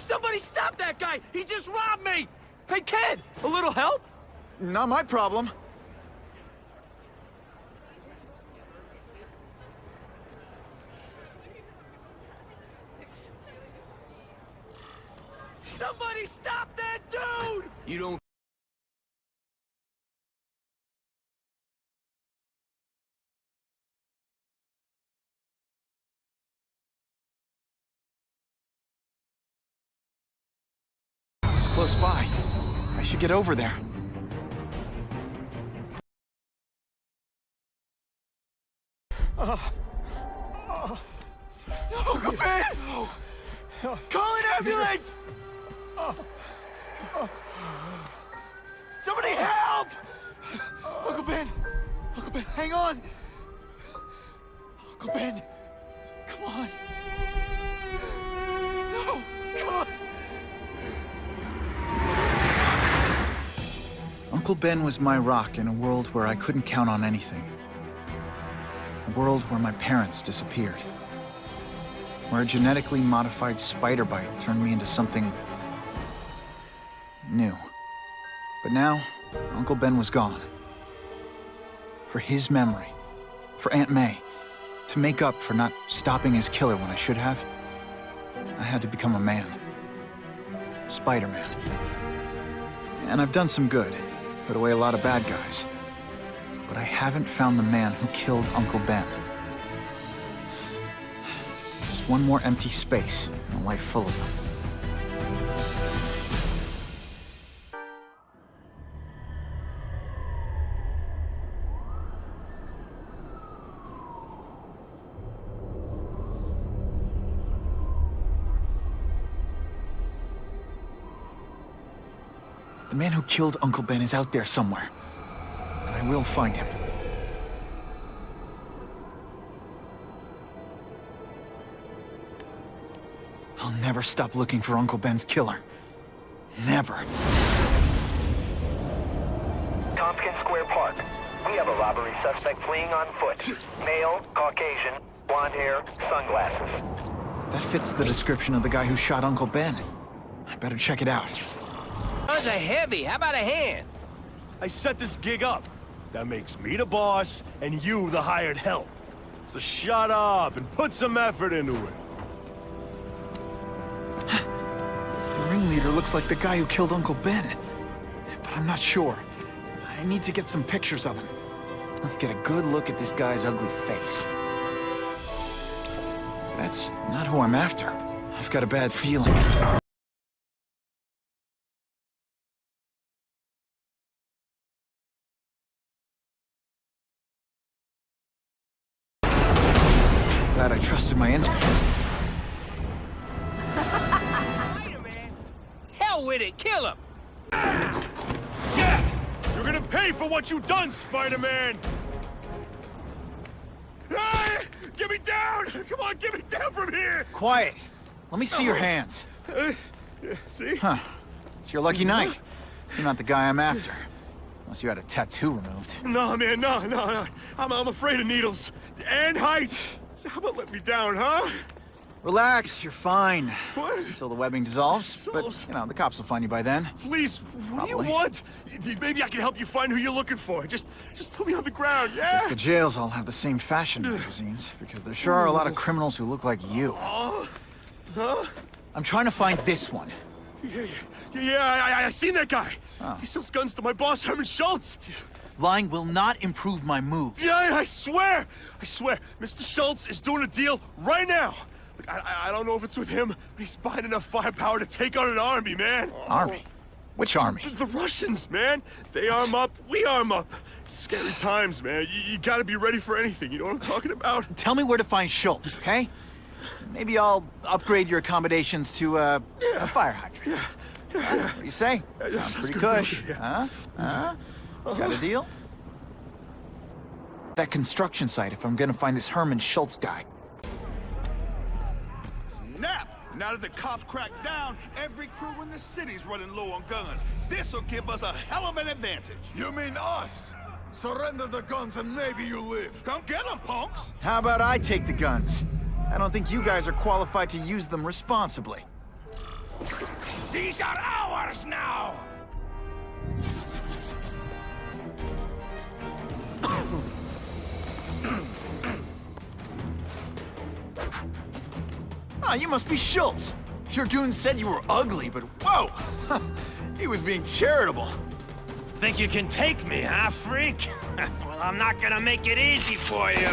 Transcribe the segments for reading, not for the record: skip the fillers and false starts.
Somebody stop that guy! He just robbed me! Hey, kid! A little help? Not my problem. Somebody stop that dude! You don't... It's close by. I should get over there. Uncle Ben! Call an ambulance! Somebody help! Uncle Ben! Uncle Ben, hang on! Uncle Ben! Come on! No! Come on! Uncle Ben was my rock in a world where I couldn't count on anything. A world where my parents disappeared. Where a genetically modified spider bite turned me into something new. But now, Uncle Ben was gone. For his memory, for Aunt May, to make up for not stopping his killer when I should have, I had to become a man. Spider-Man. And I've done some good, put away a lot of bad guys. But I haven't found the man who killed Uncle Ben. Just one more empty space in a life full of them. The man who killed Uncle Ben is out there somewhere. And I will find him. I'll never stop looking for Uncle Ben's killer. Never. Tompkins Square Park. We have a robbery suspect fleeing on foot. Male, Caucasian, blonde hair, sunglasses. That fits the description of the guy who shot Uncle Ben. I better check it out. Guns are heavy. How about a hand? I set this gig up. That makes me the boss, and you the hired help. So shut up and put some effort into it. The ringleader looks like the guy who killed Uncle Ben. But I'm not sure. I need to get some pictures of him. Let's get a good look at this guy's ugly face. That's not who I'm after. I've got a bad feeling. Glad I trusted my instincts. Spider-Man! Hell with it! Kill him! Yeah! You're gonna pay for what you've done, Spider-Man! Ah! Get me down! Come on, get me down from here! Quiet. Let me see your hands. Yeah, see? Huh. It's your lucky night. You're not the guy I'm after. Unless you had a tattoo removed. No, man, no. I'm afraid of needles. And heights. So how about let me down, huh? Relax, you're fine. What? Until the webbing dissolves. But, you know, the cops will find you by then. Please, what do you want? Maybe I can help you find who you're looking for. Just put me on the ground, yeah? Guess the jails all have the same fashion magazines, because there sure are a lot of criminals who look like you. Huh? I'm trying to find this one. Yeah, I seen that guy. Oh. He sells guns to my boss, Herman Schultz. Lying will not improve my moves. Yeah, I swear. Mr. Schultz is doing a deal right now. Look, I don't know if it's with him, but he's buying enough firepower to take on an army, man. Army? Which army? The Russians, man. They arm up, we arm up. Scary times, man. You gotta be ready for anything, you know what I'm talking about? Tell me where to find Schultz, okay? Maybe I'll upgrade your accommodations to a fire hydrant. What do you say? Sounds pretty cush. Yeah. Huh? Got a deal? That construction site if I'm gonna find this Herman Schultz guy. Snap! Now that the cops cracked down, every crew in the city's running low on guns. This'll give us a hell of an advantage. You mean us? Surrender the guns and maybe you live. Come get them, punks! How about I take the guns? I don't think you guys are qualified to use them responsibly. These are ours now! Ah, you must be Schultz. Your goon said you were ugly, but whoa! He was being charitable. Think you can take me, huh, freak? Well, I'm not gonna make it easy for you.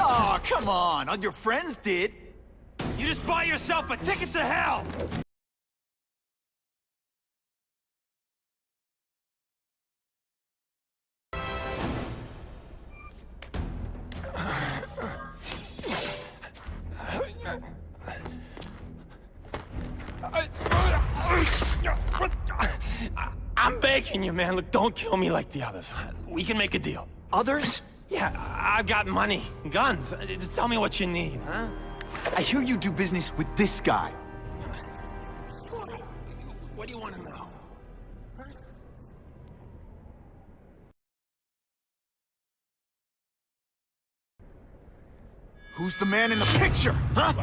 Oh, come on. All your friends did. You just bought yourself a ticket to hell! I'm begging you, man. Look, don't kill me like the others. We can make a deal. Others? Yeah, I've got money, guns. Just tell me what you need, huh? I hear you do business with this guy. What do you want to know? Who's the man in the picture, huh?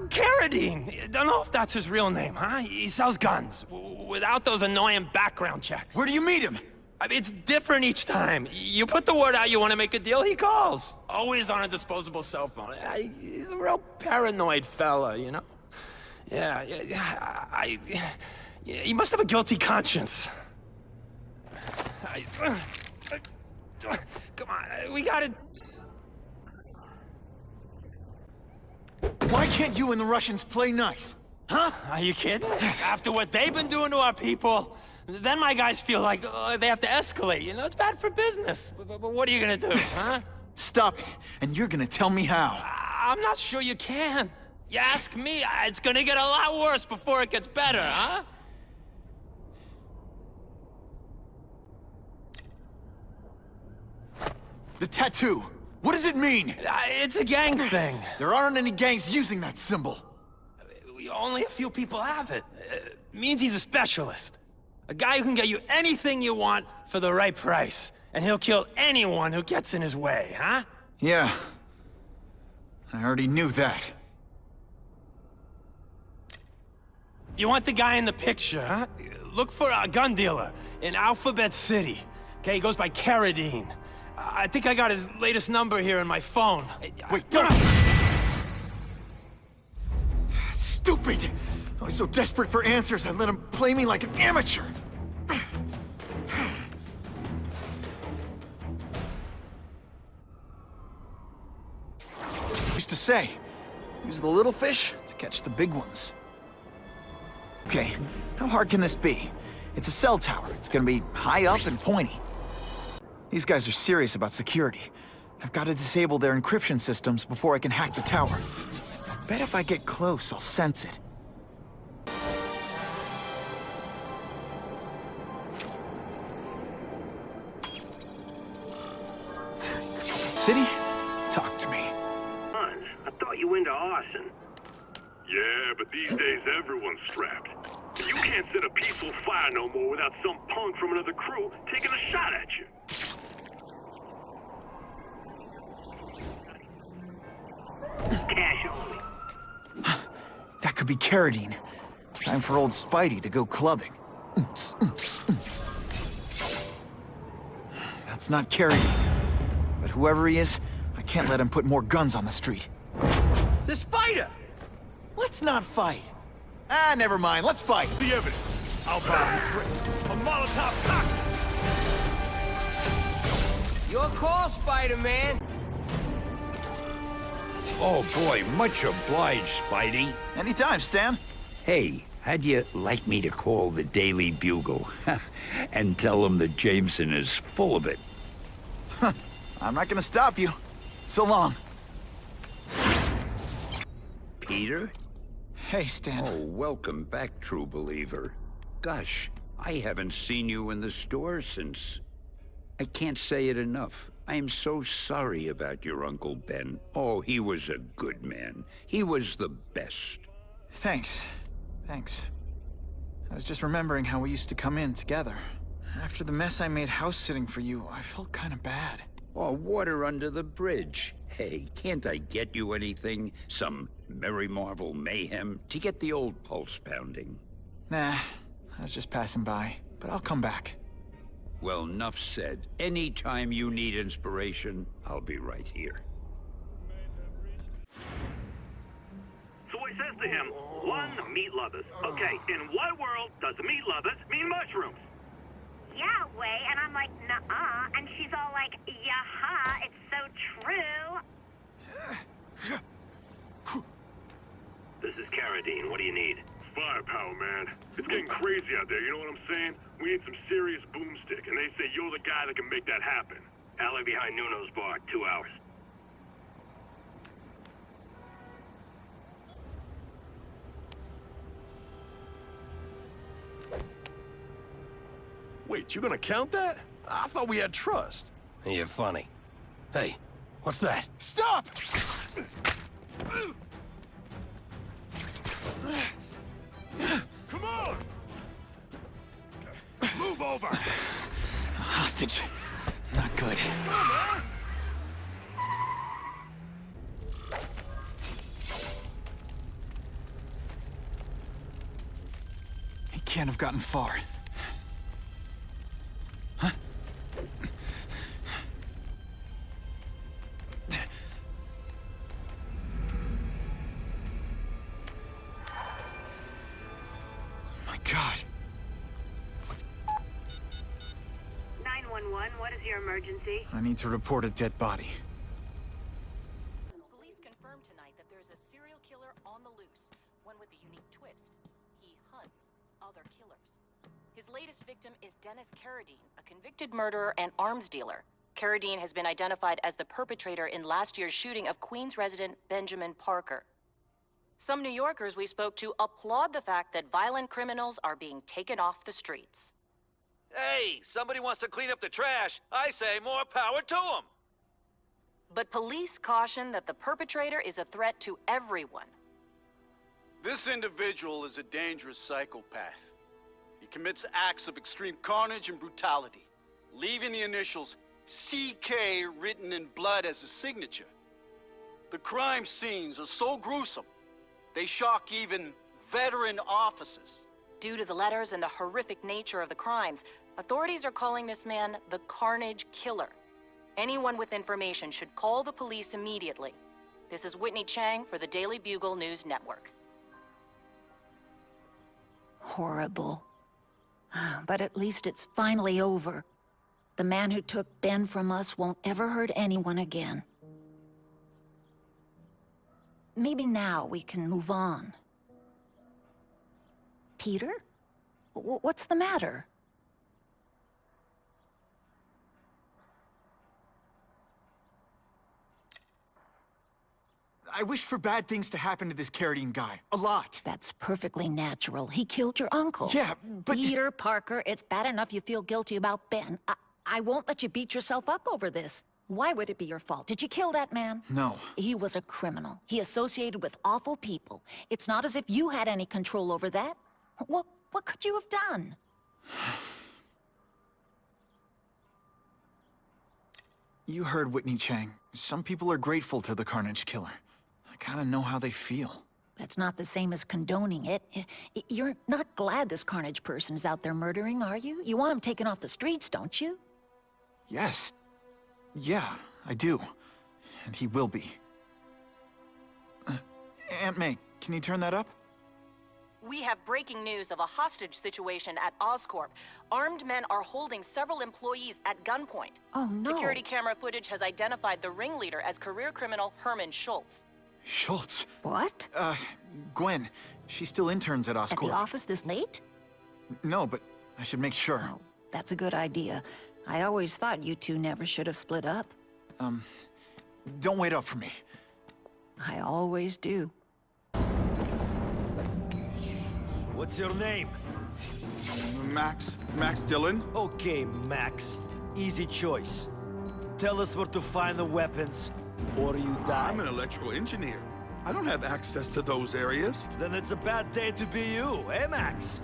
Carradine. Don't know if that's his real name, huh? He sells guns without those annoying background checks. Where do you meet him? I mean, it's different each time. You put the word out you want to make a deal, he calls. Always on a disposable cell phone. He's a real paranoid fella, you know? Yeah, he must have a guilty conscience. Come on, we gotta... Why can't you and the Russians play nice? Huh? Are you kidding? After what they've been doing to our people, then my guys feel like they have to escalate. You know, it's bad for business. But what are you gonna do, huh? Stop it, and you're gonna tell me how. I'm not sure you can. You ask me, it's gonna get a lot worse before it gets better, huh? The tattoo. What does it mean? It's a gang thing. There aren't any gangs using that symbol. Only a few people have it. Means he's a specialist. A guy who can get you anything you want for the right price. And he'll kill anyone who gets in his way, huh? Yeah. I already knew that. You want the guy in the picture, huh? Look for a gun dealer in Alphabet City. Okay, he goes by Carradine. I think I got his latest number here in my phone. Wait, don't! Stupid! I was so desperate for answers, I let him play me like an amateur. Used to say, use the little fish to catch the big ones. Okay, how hard can this be? It's a cell tower. It's gonna be high up and pointy. These guys are serious about security. I've got to disable their encryption systems before I can hack the tower. I bet if I get close, I'll sense it. City, talk to me. I thought you were into arson. Yeah, but these days everyone's strapped. You can't set a peaceful fire no more without some punk from another crew taking a shot at you. Cash only. That could be Carradine. Time for old Spidey to go clubbing. That's not Carradine. But whoever he is, I can't let him put more guns on the street. The spider! Let's not fight. Ah, never mind. Let's fight. The evidence. I'll buy the drink. A Molotov cocktail. Your call, Spider-Man. Oh boy, much obliged, Spidey. Anytime, Stan. Hey, how'd you like me to call the Daily Bugle and tell them that Jameson is full of it? I'm not gonna stop you. So long. Peter? Hey, Stan. Oh, welcome back, true believer. Gosh, I haven't seen you in the store since... I can't say it enough. I am so sorry about your Uncle Ben. Oh, he was a good man. He was the best. Thanks. Thanks. I was just remembering how we used to come in together. After the mess I made house-sitting for you, I felt kind of bad. Or water under the bridge. Hey, can't I get you anything? Some Merry Marvel mayhem to get the old pulse pounding? Nah, I was just passing by, but I'll come back. Well, enough said. Anytime you need inspiration, I'll be right here. So he says to him, one, meat lovers. Okay, in what world does meat lovers mean mushrooms? Yeah, way, and I'm like, nuh-uh, and she's all like, yeah-ha, it's so true. This is Carradine. What do you need? Firepower, man. It's getting crazy out there, you know what I'm saying? We need some serious boomstick, and they say you're the guy that can make that happen. Alley behind Nuno's bar, 2 hours. Wait, you gonna count that? I thought we had trust. You're funny. Hey, what's that? Stop! Come on! Move over! Hostage. Not good. He can't have gotten far. God. 911, what is your emergency? I need to report a dead body. Police confirmed tonight that there's a serial killer on the loose, one with a unique twist. He hunts other killers. His latest victim is Dennis Carradine, a convicted murderer and arms dealer. Carradine has been identified as the perpetrator in last year's shooting of Queens resident Benjamin Parker. Some New Yorkers we spoke to applaud the fact that violent criminals are being taken off the streets. Hey, somebody wants to clean up the trash. I say more power to them. But police caution that the perpetrator is a threat to everyone. This individual is a dangerous psychopath. He commits acts of extreme carnage and brutality, leaving the initials CK written in blood as his signature. The crime scenes are so gruesome, they shock even veteran officers. Due to the letters and the horrific nature of the crimes, authorities are calling this man the Carnage Killer. Anyone with information should call the police immediately. This is Whitney Chang for the Daily Bugle News Network. Horrible. But at least it's finally over. The man who took Ben from us won't ever hurt anyone again. Maybe now we can move on. Peter? What's the matter? I wish for bad things to happen to this Carradine guy. A lot. That's perfectly natural. He killed your uncle. Yeah, but... Peter Parker, it's bad enough you feel guilty about Ben. I won't let you beat yourself up over this. Why would it be your fault? Did you kill that man? No. He was a criminal. He associated with awful people. It's not as if you had any control over that. What could you have done? You heard Whitney Chang. Some people are grateful to the Carnage Killer. I kinda know how they feel. That's not the same as condoning it. You're not glad this Carnage person is out there murdering, are you? You want him taken off the streets, don't you? Yes. Yeah, I do. And he will be. Aunt May, can you turn that up? We have breaking news of a hostage situation at Oscorp. Armed men are holding several employees at gunpoint. Oh, no. Security camera footage has identified the ringleader as career criminal Herman Schultz. Schultz? What? Gwen. She still interns at Oscorp. At the office this late? No, but I should make sure. Oh, that's a good idea. I always thought you two never should have split up. Don't wait up for me. I always do. What's your name? Max Dillon. Okay, Max. Easy choice. Tell us where to find the weapons, or you die. I'm an electrical engineer. I don't have access to those areas. Then it's a bad day to be you, eh, Max?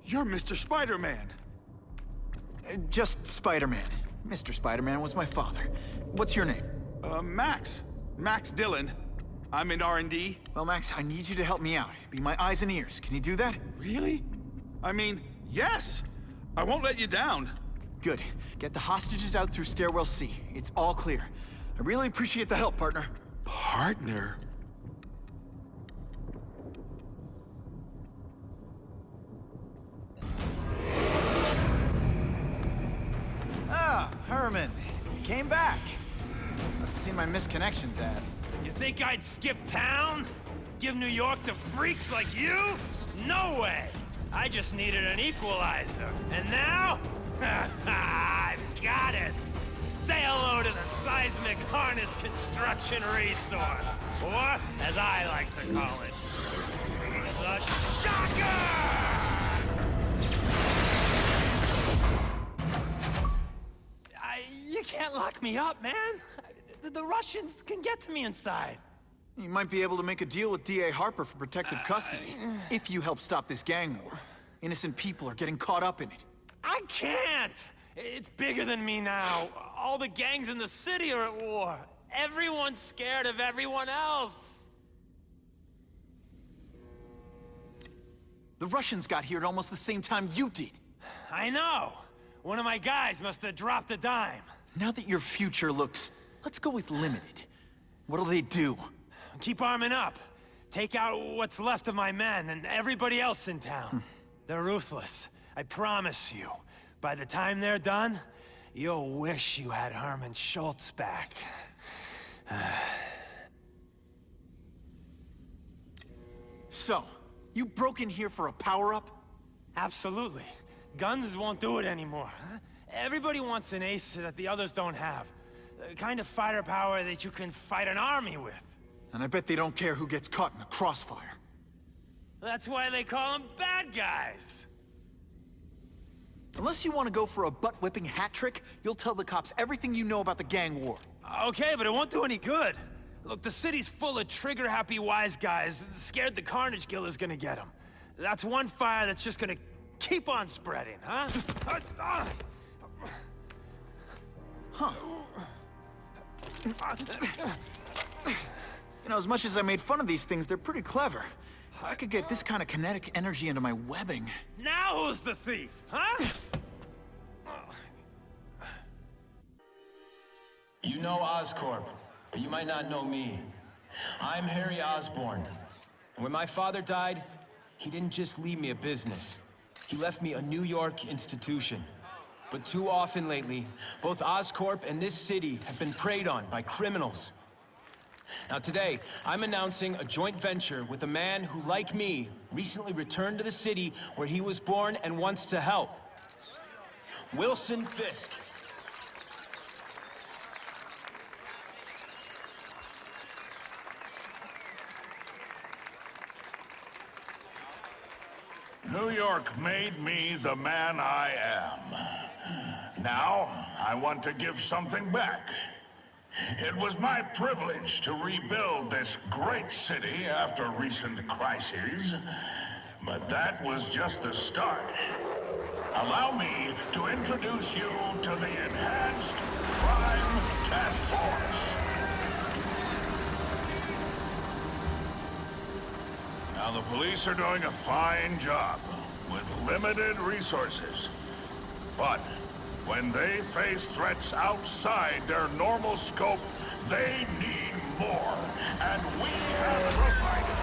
You're Mr. Spider-Man. Just Spider-Man. Mr. Spider-Man was my father. What's your name? Max. Max Dillon. I'm in R&D. Well, Max, I need you to help me out. Be my eyes and ears. Can you do that? Really? I mean, yes. I won't let you down. Good. Get the hostages out through Stairwell C. It's all clear. I really appreciate the help, partner. Partner? Ah, Herman. You came back. Must have seen my missed connections ad. You think I'd skip town? Give New York to freaks like you? No way! I just needed an equalizer. And now? I've got it! Say hello to the seismic harness construction resource. Or, as I like to call it, the shocker! You can't lock me up, man. The Russians can get to me inside. You might be able to make a deal with D.A. Harper for protective custody, if you help stop this gang war. Innocent people are getting caught up in it. I can't! It's bigger than me now. All the gangs in the city are at war. Everyone's scared of everyone else. The Russians got here at almost the same time you did. I know. One of my guys must have dropped a dime. Now that your future looks, let's go with limited. What'll they do? Keep arming up. Take out what's left of my men and everybody else in town. They're ruthless. I promise you. By the time they're done, you'll wish you had Herman Schultz back. So, you broke in here for a power-up? Absolutely. Guns won't do it anymore. Everybody wants an ace that the others don't have. The kind of fighter power that you can fight an army with. And I bet they don't care who gets caught in the crossfire. That's why they call them bad guys. Unless you want to go for a butt-whipping hat trick, you'll tell the cops everything you know about the gang war. Okay, but it won't do any good. Look, the city's full of trigger-happy wise guys, scared the Carnage Killer's gonna get them. That's one fire that's just gonna keep on spreading, huh? Huh. You know, as much as I made fun of these things, they're pretty clever. I could get this kind of kinetic energy into my webbing. Now who's the thief, huh? You know Oscorp, but you might not know me. I'm Harry Osborn. And when my father died, he didn't just leave me a business. He left me a New York institution. But too often lately, both Oscorp and this city have been preyed on by criminals. Now today, I'm announcing a joint venture with a man who, like me, recently returned to the city where he was born and wants to help. Wilson Fisk. New York made me the man I am. Now, I want to give something back. It was my privilege to rebuild this great city after recent crises, but that was just the start. Allow me to introduce you to the Enhanced Crime Task Force. Now, the police are doing a fine job with limited resources, but when they face threats outside their normal scope, they need more, and we have provided.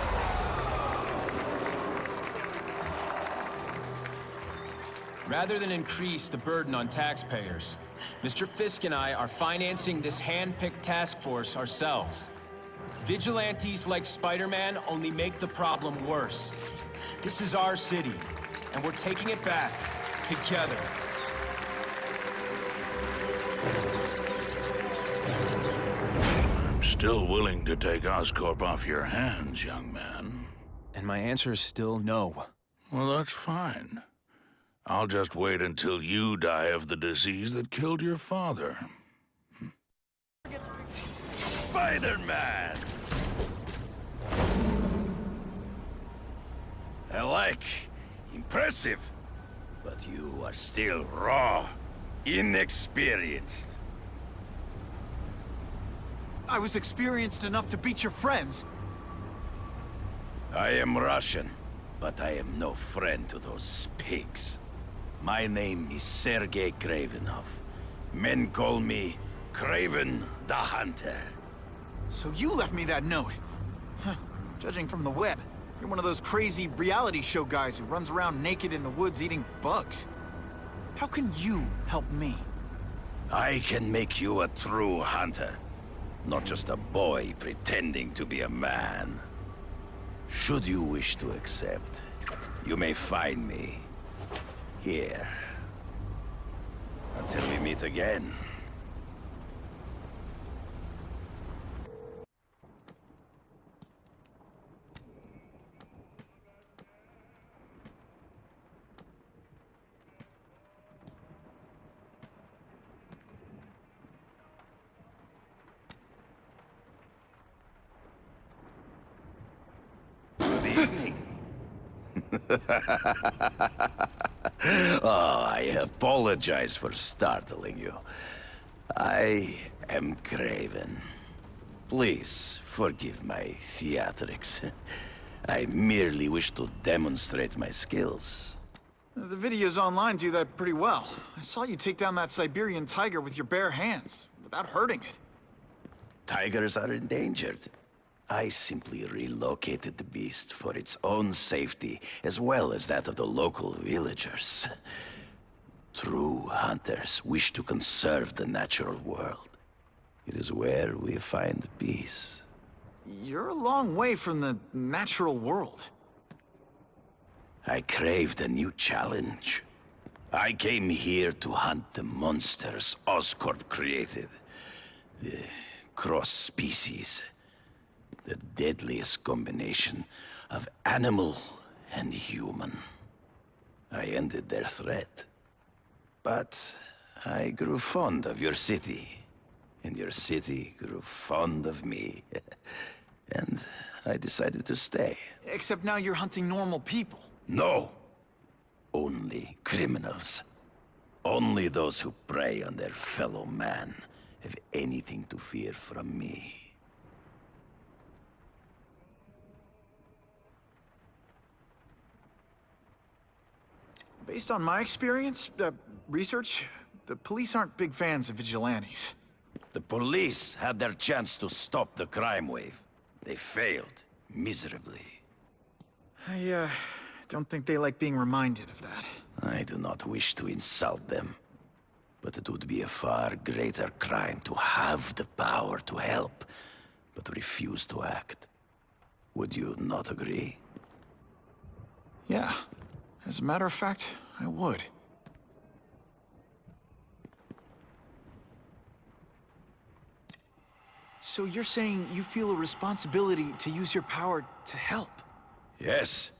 Rather than increase the burden on taxpayers, Mr. Fisk and I are financing this hand-picked task force ourselves. Vigilantes like Spider-Man only make the problem worse. This is our city, and we're taking it back together. I'm still willing to take Oscorp off your hands, young man. And my answer is still no. Well, that's fine. I'll just wait until you die of the disease that killed your father. Spider-Man! I like. Impressive. But you are still raw, inexperienced. I was experienced enough to beat your friends. I am Russian, but I am no friend to those pigs. My name is Sergei Kravenov. Men call me Kraven the Hunter. So you left me that note. Huh. Judging from the web, you're one of those crazy reality show guys who runs around naked in the woods eating bugs. How can you help me? I can make you a true hunter. Not just a boy pretending to be a man. Should you wish to accept, you may find me here. Until we meet again. Good evening. Oh, I apologize for startling you. I am Kraven. Please forgive my theatrics. I merely wish to demonstrate my skills. The videos online do that pretty well. I saw you take down that Siberian tiger with your bare hands, without hurting it. Tigers are endangered. I simply relocated the beast for its own safety, as well as that of the local villagers. True hunters wish to conserve the natural world. It is where we find peace. You're a long way from the natural world. I craved a new challenge. I came here to hunt the monsters Oscorp created. The cross-species. The deadliest combination of animal and human. I ended their threat. But I grew fond of your city. And your city grew fond of me. And I decided to stay. Except now you're hunting normal people. No. Only criminals. Only those who prey on their fellow man have anything to fear from me. Based on my experience, research, the police aren't big fans of vigilantes. The police had their chance to stop the crime wave. They failed, miserably. I, don't think they like being reminded of that. I do not wish to insult them. But it would be a far greater crime to have the power to help, but refuse to act. Would you not agree? Yeah. As a matter of fact, I would. So you're saying you feel a responsibility to use your power to help? Yes.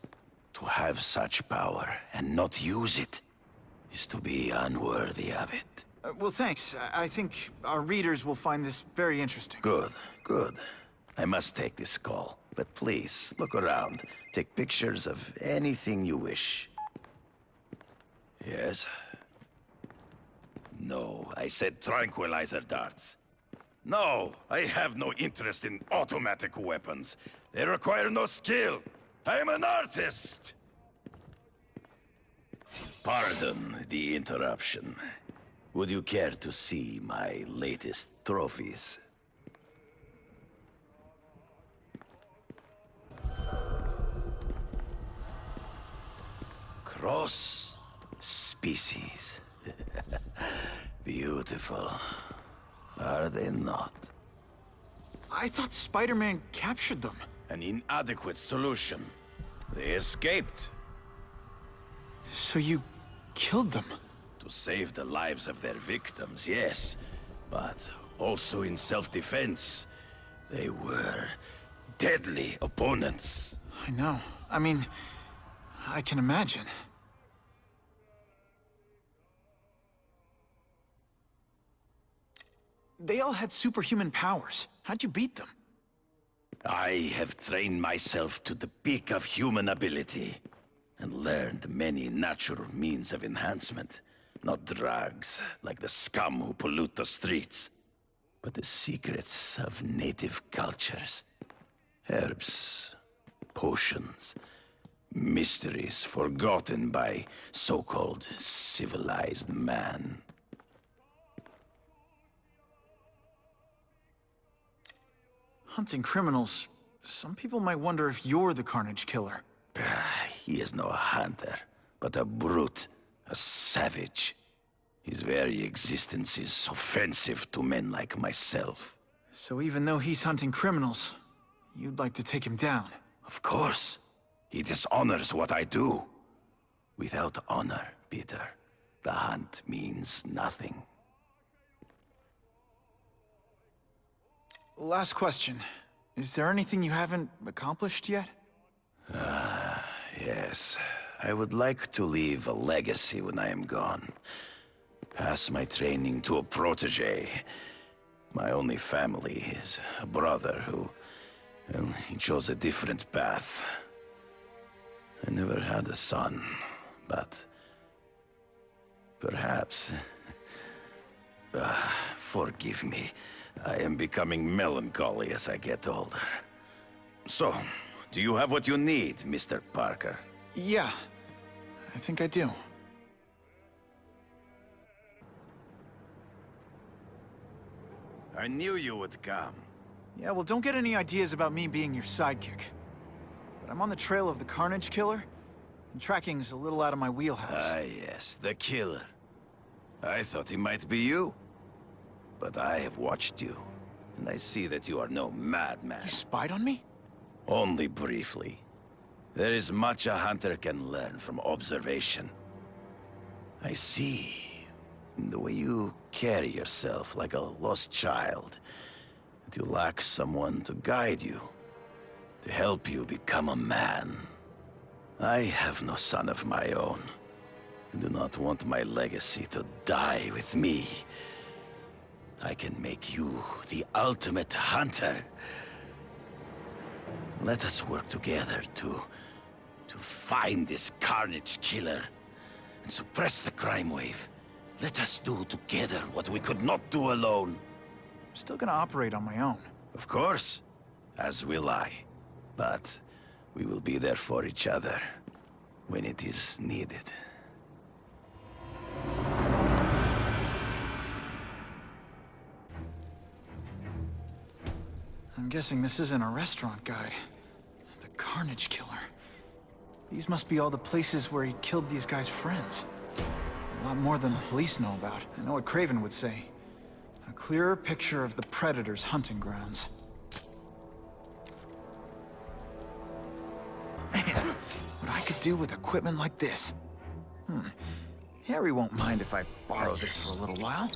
To have such power and not use it is to be unworthy of it. Well, thanks. I think our readers will find this very interesting. Good, good. I must take this call, but please, look around. Take pictures of anything you wish. Yes? No, I said tranquilizer darts. No, I have no interest in automatic weapons. They require no skill. I am an artist! Pardon the interruption. Would you care to see my latest trophies? Cross species. Beautiful. Are they not? I thought Spider-Man captured them. An inadequate solution. They escaped. So you killed them? To save the lives of their victims, yes. But also in self-defense. They were deadly opponents. I know. I mean, I can imagine. They all had superhuman powers. How'd you beat them? I have trained myself to the peak of human ability. and learned many natural means of enhancement. Not drugs, like the scum who pollute the streets, but the secrets of native cultures. Herbs, potions, mysteries forgotten by so-called civilized man. Hunting criminals. Some people might wonder if you're the Carnage Killer. He is no hunter, but a brute, a savage. His very existence is offensive to men like myself. So even though he's hunting criminals, you'd like to take him down? Of course. He dishonors what I do. Without honor, Peter, the hunt means nothing. Last question. Is there anything you haven't accomplished yet? Yes. I would like to leave a legacy when I am gone. Pass my training to a protege. My only family is a brother who... well, he chose a different path. I never had a son, but... perhaps... forgive me. I am becoming melancholy as I get older. So, do you have what you need, Mr. Parker? Yeah, I think I do. I knew you would come. Yeah, well, don't get any ideas about me being your sidekick. But I'm on the trail of the Carnage Killer, and tracking's a little out of my wheelhouse. Ah, yes, the killer. I thought he might be you. But I have watched you, and I see that you are no madman. You spied on me? Only briefly. There is much a hunter can learn from observation. I see in the way you carry yourself like a lost child, that you lack someone to guide you, to help you become a man. I have no son of my own. I do not want my legacy to die with me. I can make you the ultimate hunter. Let us work together to find this Carnage Killer and suppress the crime wave. Let us do together what we could not do alone. I'm still gonna operate on my own. Of course, as will I. But we will be there for each other when it is needed. I'm guessing this isn't a restaurant guide. The Carnage Killer. These must be all the places where he killed these guys' friends. A lot more than the police know about. I know what Craven would say. A clearer picture of the Predator's hunting grounds. Man, what I could do with equipment like this. Harry won't mind if I borrow this for a little while.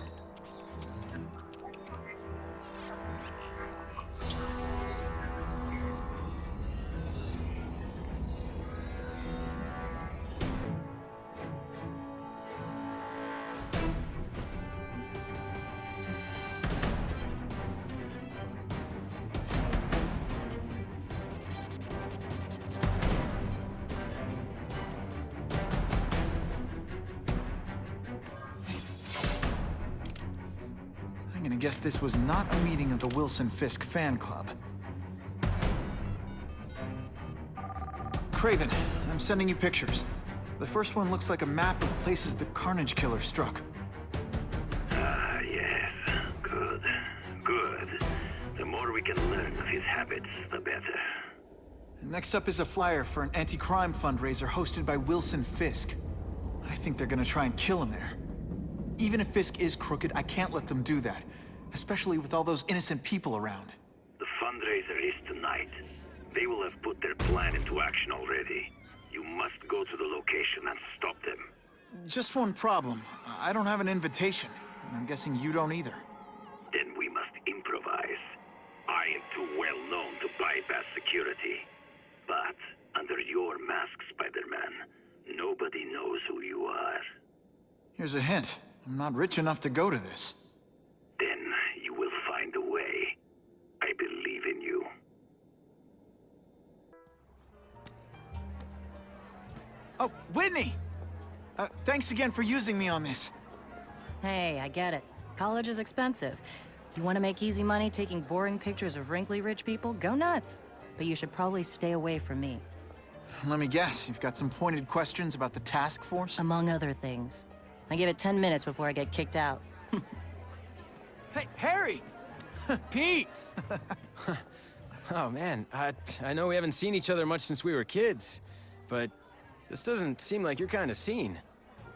I guess this was not a meeting of the Wilson Fisk fan club. Craven, I'm sending you pictures. The first one looks like a map of places the Carnage Killer struck. Ah, yes. Good. Good. The more we can learn of his habits, the better. Next up is a flyer for an anti-crime fundraiser hosted by Wilson Fisk. I think they're gonna try and kill him there. Even if Fisk is crooked, I can't let them do that. Especially with all those innocent people around. The fundraiser is tonight. They will have put their plan into action already. You must go to the location and stop them. Just one problem. I don't have an invitation, and I'm guessing you don't either. Then we must improvise. I am too well known to bypass security. But under your mask, Spider-Man, nobody knows who you are. Here's a hint. I'm not rich enough to go to this. Then you will find a way. I believe in you. Oh, Whitney! Thanks again for using me on this. Hey, I get it. College is expensive. You want to make easy money taking boring pictures of wrinkly rich people? Go nuts. But you should probably stay away from me. Let me guess, you've got some pointed questions about the task force? Among other things. I give it 10 minutes before I get kicked out. Hey, Harry! Pete! Oh, man, I know we haven't seen each other much since we were kids, but this doesn't seem like your kind of scene.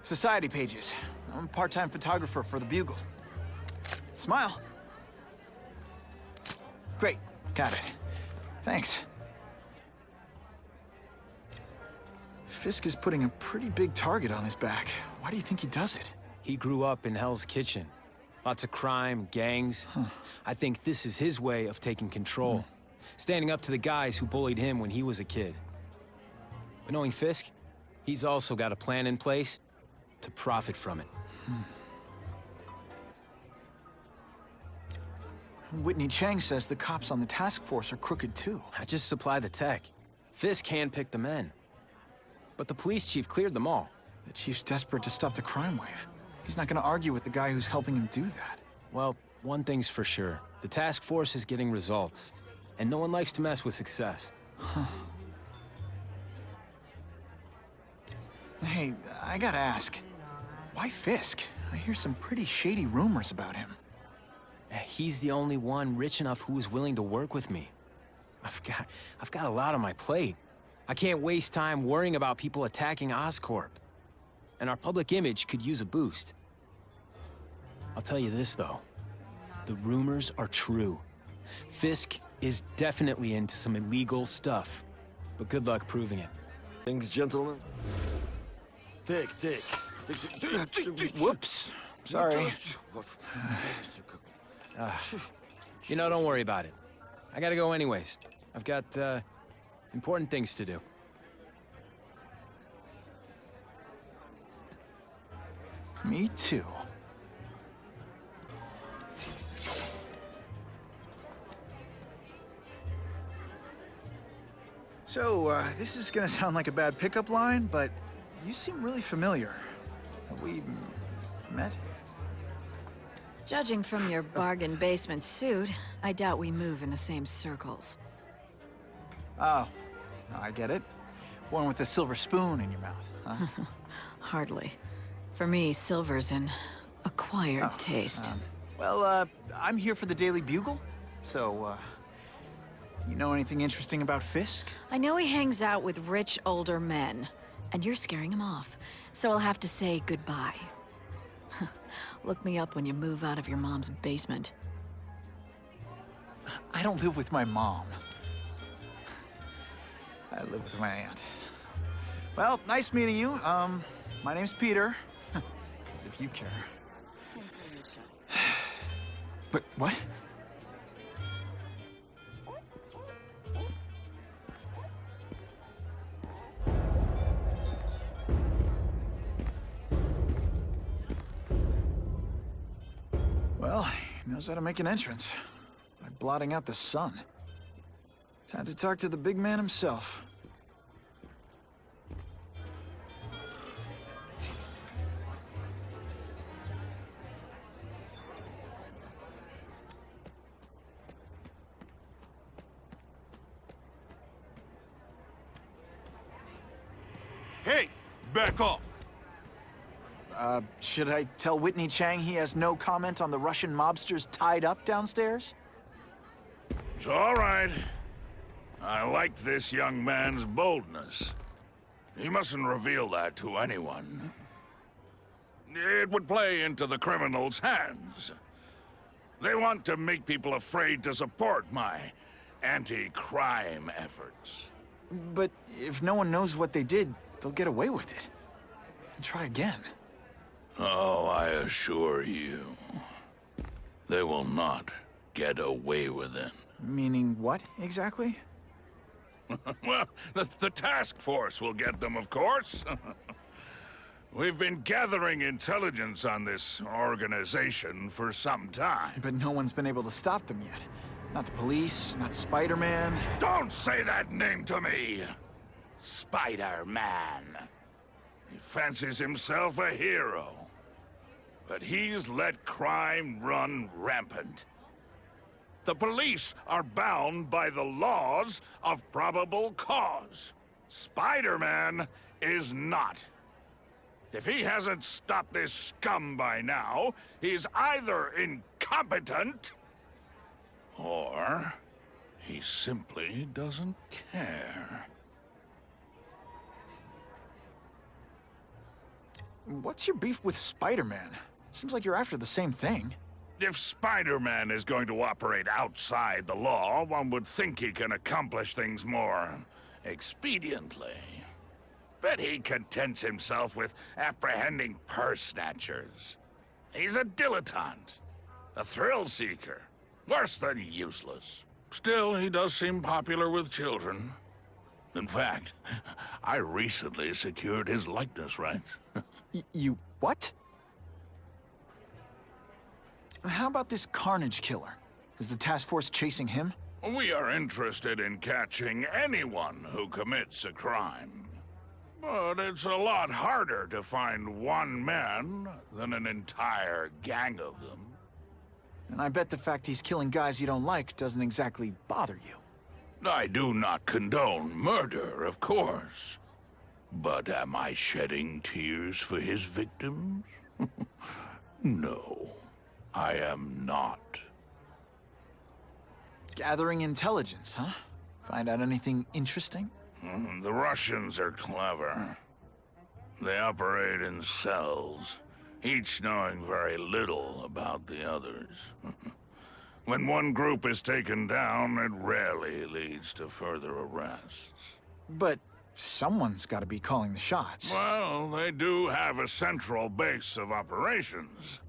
Society pages. I'm a part-time photographer for the Bugle. Smile. Great, got it. Thanks. Fisk is putting a pretty big target on his back. Why do you think he does it? He grew up in Hell's Kitchen. Lots of crime, gangs. I think this is his way of taking control. Standing up to the guys who bullied him when he was a kid. But knowing Fisk, he's also got a plan in place to profit from it. Whitney Chang says the cops on the task force are crooked too. I just supply the tech. Fisk handpicked the men. But the police chief cleared them all. The chief's desperate to stop the crime wave. He's not gonna argue with the guy who's helping him do that. Well, one thing's for sure. The task force is getting results. And no one likes to mess with success. Hey, I gotta ask. Why Fisk? I hear some pretty shady rumors about him. He's the only one rich enough who is willing to work with me. I've got a lot on my plate. I can't waste time worrying about people attacking Oscorp. And our public image could use a boost. I'll tell you this, though. The rumors are true. Fisk is definitely into some illegal stuff. But good luck proving it. Thanks, gentlemen. Take. Whoops. Sorry. You know, don't worry about it. I gotta go anyways. I've got, important things to do. Me too. So, this is gonna sound like a bad pickup line, but you seem really familiar. Have we met? Judging from your bargain basement suit, I doubt we move in the same circles. Oh, I get it. One with a silver spoon in your mouth, huh? Hardly. For me, silver's an acquired taste. Well, I'm here for the Daily Bugle, so, you know anything interesting about Fisk? I know he hangs out with rich older men, and you're scaring him off, so I'll have to say goodbye. Look me up when you move out of your mom's basement. I don't live with my mom. I live with my aunt. Well, nice meeting you. My name's Peter. As if you care. But what? Well, he knows how to make an entrance. By blotting out the sun. Time to talk to the big man himself. Hey, back off. Should I tell Whitney Chang he has no comment on the Russian mobsters tied up downstairs? It's all right. I like this young man's boldness. He mustn't reveal that to anyone. It would play into the criminals' hands. They want to make people afraid to support my anti-crime efforts. But if no one knows what they did, they'll get away with it. And try again. Oh, I assure you, they will not get away with it. Meaning what, exactly? Well, the task force will get them, of course. We've been gathering intelligence on this organization for some time. But no one's been able to stop them yet. Not the police, not Spider-Man. Don't say that name to me! Spider-Man. He fancies himself a hero. But he's let crime run rampant. The police are bound by the laws of probable cause. Spider-Man is not. If he hasn't stopped this scum by now, he's either incompetent, or he simply doesn't care. What's your beef with Spider-Man? Seems like you're after the same thing. If Spider-Man is going to operate outside the law, one would think he can accomplish things more expediently. But he contents himself with apprehending purse snatchers. He's a dilettante, a thrill seeker, worse than useless. Still, he does seem popular with children. In fact, I recently secured his likeness rights. You what? How about this Carnage killer? Is the task force chasing him? We are interested in catching anyone who commits a crime. But it's a lot harder to find one man than an entire gang of them. And I bet the fact he's killing guys you don't like doesn't exactly bother you. I do not condone murder, of course. But am I shedding tears for his victims? No, I am not. Gathering intelligence, huh? Find out anything interesting? The Russians are clever. They operate in cells, each knowing very little about the others. When one group is taken down, it rarely leads to further arrests. But someone's got to be calling the shots. Well, they do have a central base of operations,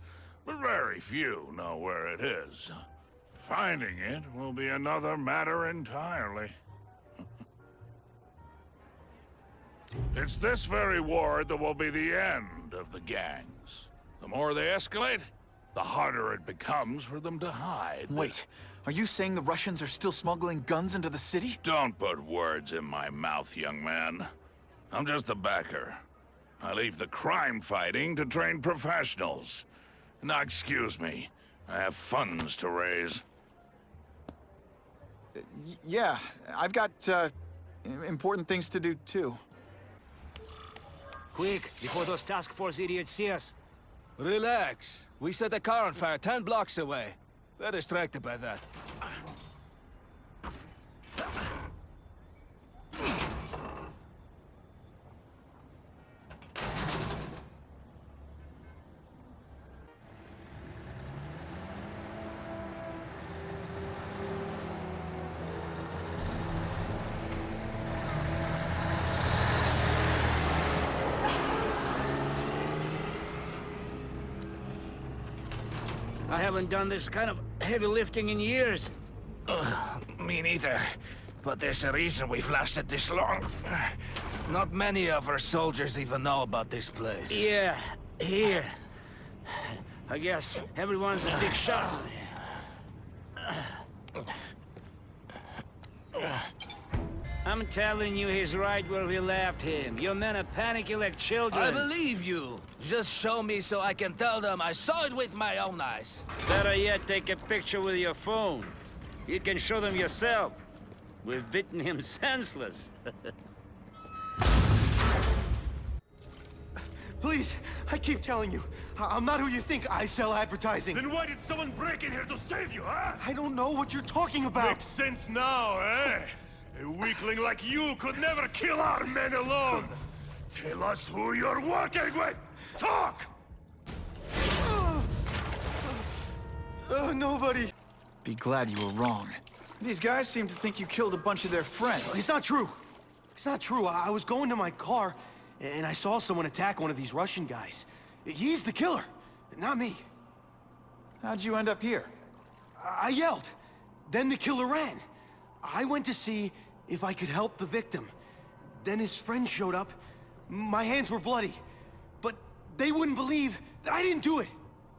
but very few know where it is. Finding it will be another matter entirely. It's this very war that will be the end of the gangs. The more they escalate, the harder it becomes for them to hide. Wait, are you saying the Russians are still smuggling guns into the city? Don't put words in my mouth, young man. I'm just a backer. I leave the crime fighting to trained professionals. Now, excuse me. I have funds to raise. Yeah, I've got, important things to do, too. Quick, before those task force idiots see us. Relax. We set a car on fire 10 blocks away. They're distracted by that. I haven't done this kind of heavy lifting in years. Me neither. But there's a reason we've lasted this long. Not many of our soldiers even know about this place. Yeah, here. I guess everyone's a big shot. I'm telling you, he's right where we left him. Your men are panicking like children. I believe you. Just show me so I can tell them I saw it with my own eyes. Better yet, take a picture with your phone. You can show them yourself. We've beaten him senseless. Please, I keep telling you, I'm not who you think. I sell advertising. Then why did someone break in here to save you, huh? I don't know what you're talking about. Makes sense now, eh? A weakling like you could never kill our men alone! Tell us who you're working with! Talk! Nobody. Be glad you were wrong. These guys seem to think you killed a bunch of their friends. It's not true. It's not true. I was going to my car, and I saw someone attack one of these Russian guys. He's the killer, not me. How'd you end up here? I yelled. Then the killer ran. I went to see if I could help the victim. Then his friend showed up. My hands were bloody. But they wouldn't believe that I didn't do it.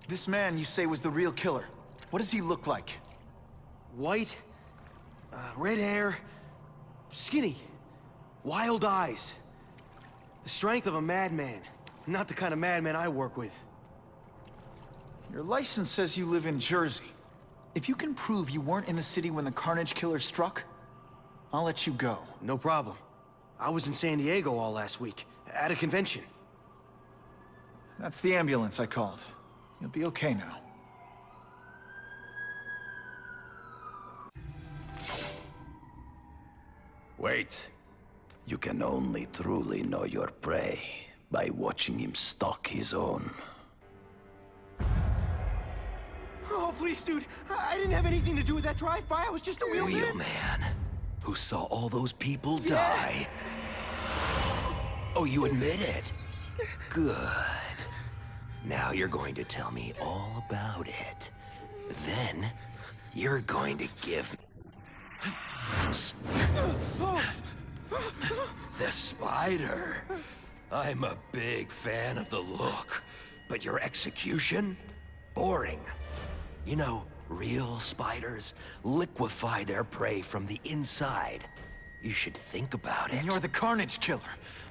This man you say was the real killer. What does he look like? White, red hair, skinny, wild eyes. The strength of a madman. Not the kind of madman I work with. Your license says you live in Jersey. If you can prove you weren't in the city when the Carnage Killer struck, I'll let you go. No problem. I was in San Diego all last week, at a convention. That's the ambulance I called. You'll be okay now. Wait. You can only truly know your prey by watching him stalk his own. Oh, please, dude. I didn't have anything to do with that drive-by. I was just a wheelman. Wheelman? Who saw all those people die? Oh, you admit it? Good. Now you're going to tell me all about it. Then, you're going to give... The spider. I'm a big fan of the look, but your execution? Boring. You know, real spiders liquefy their prey from the inside. You should think about it. And you're the Carnage Killer.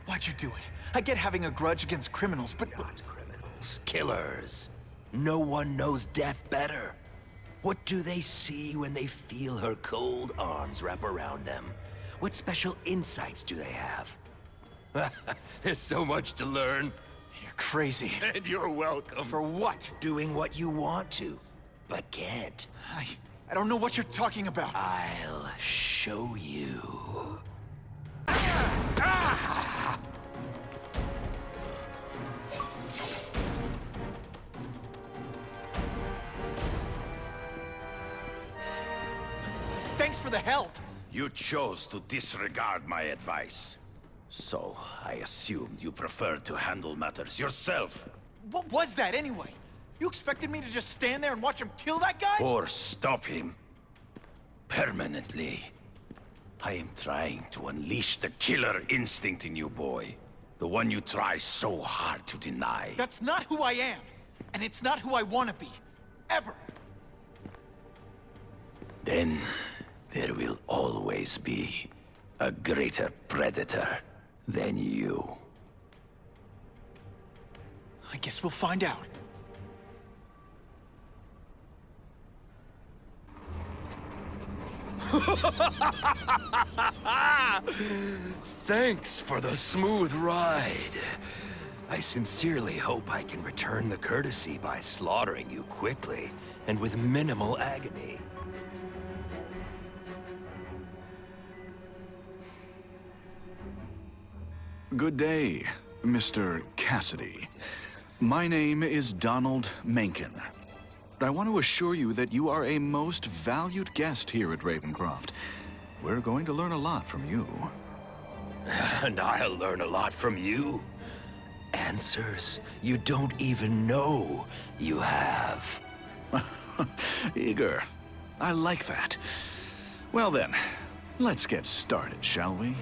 Why'd you do it? I get having a grudge against criminals, but... Not criminals. Killers. No one knows death better. What do they see when they feel her cold arms wrap around them? What special insights do they have? There's so much to learn. You're crazy. And you're welcome. For what? Doing what you want to, but can't. I don't know what you're talking about. I'll show you. Thanks for the help. You chose to disregard my advice. So, I assumed you preferred to handle matters yourself. What was that anyway? You expected me to just stand there and watch him kill that guy? Or stop him. Permanently. I am trying to unleash the killer instinct in you, boy. The one you try so hard to deny. That's not who I am. And it's not who I want to be. Ever. Then, there will always be a greater predator than you. I guess we'll find out. Thanks for the smooth ride. I sincerely hope I can return the courtesy by slaughtering you quickly and with minimal agony. Good day, Mr. Cassidy. My name is Donald Mencken. I want to assure you that you are a most valued guest here at Ravencroft. We're going to learn a lot from you. And I'll learn a lot from you. Answers you don't even know you have. Eager. I like that. Well then, let's get started, shall we?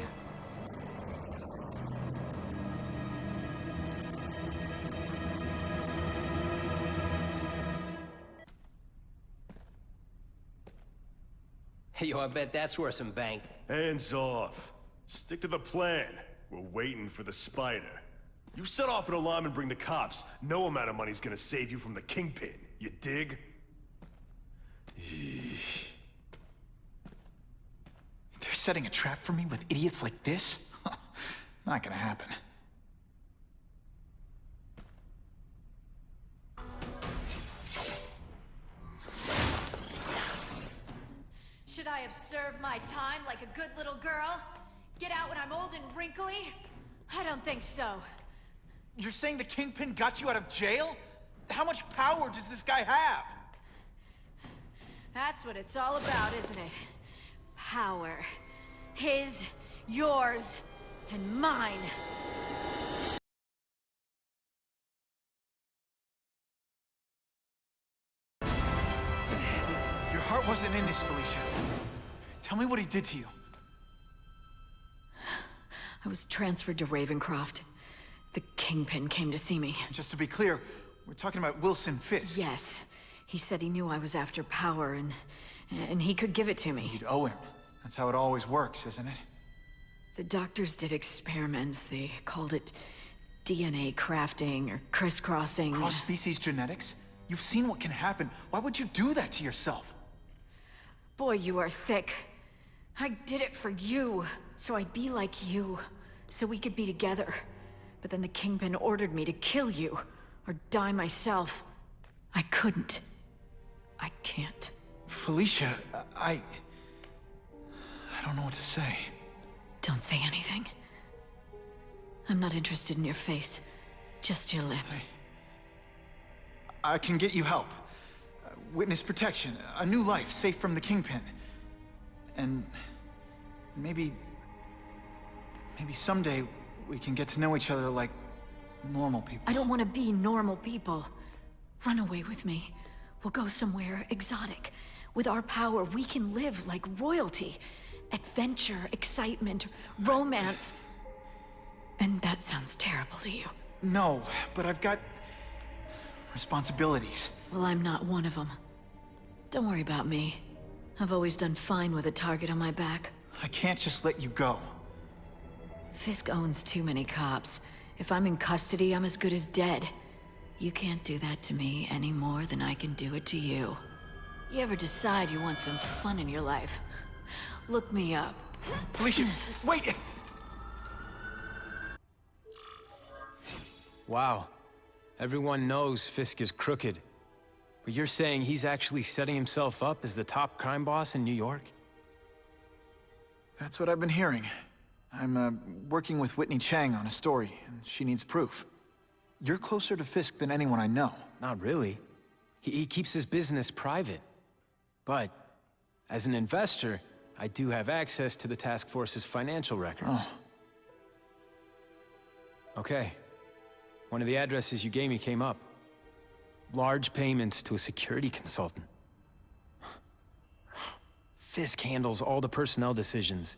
Yo, I bet that's worth some bank. Hands off. Stick to the plan. We're waiting for the spider. You set off an alarm and bring the cops. No amount of money's gonna save you from the Kingpin. You dig? They're setting a trap for me with idiots like this? Not gonna happen. Should I have served my time like a good little girl? Get out when I'm old and wrinkly? I don't think so. You're saying the Kingpin got you out of jail? How much power does this guy have? That's what it's all about, isn't it? Power. His, yours, and mine. Your heart wasn't in this, Felicia. Tell me what he did to you. I was transferred to Ravencroft. The Kingpin came to see me. Just to be clear, we're talking about Wilson Fisk. Yes. He said he knew I was after power and he could give it to me. You'd owe him. That's how it always works, isn't it? The doctors did experiments. They called it DNA crafting or crisscrossing. Cross-species genetics? You've seen what can happen. Why would you do that to yourself? Boy, you are thick. I did it for you, so I'd be like you, so we could be together. But then the Kingpin ordered me to kill you, or die myself. I couldn't. I can't. Felicia, I don't know what to say. Don't say anything. I'm not interested in your face, just your lips. I can get you help. Witness protection, a new life, safe from the Kingpin. And maybe someday we can get to know each other like normal people. I don't want to be normal people. Run away with me. We'll go somewhere exotic. With our power, we can live like royalty. Adventure, excitement, romance. And that sounds terrible to you. No, but I've got responsibilities. Well, I'm not one of them. Don't worry about me. I've always done fine with a target on my back. I can't just let you go. Fisk owns too many cops. If I'm in custody, I'm as good as dead. You can't do that to me any more than I can do it to you. You ever decide you want some fun in your life? Look me up. Felicia, wait! Wow. Everyone knows Fisk is crooked. But you're saying he's actually setting himself up as the top crime boss in New York? That's what I've been hearing. I'm working with Whitney Chang on a story, and she needs proof. You're closer to Fisk than anyone I know. Not really. He keeps his business private. But, as an investor, I do have access to the task force's financial records. Okay. One of the addresses you gave me came up. Large payments to a security consultant. Fisk handles all the personnel decisions.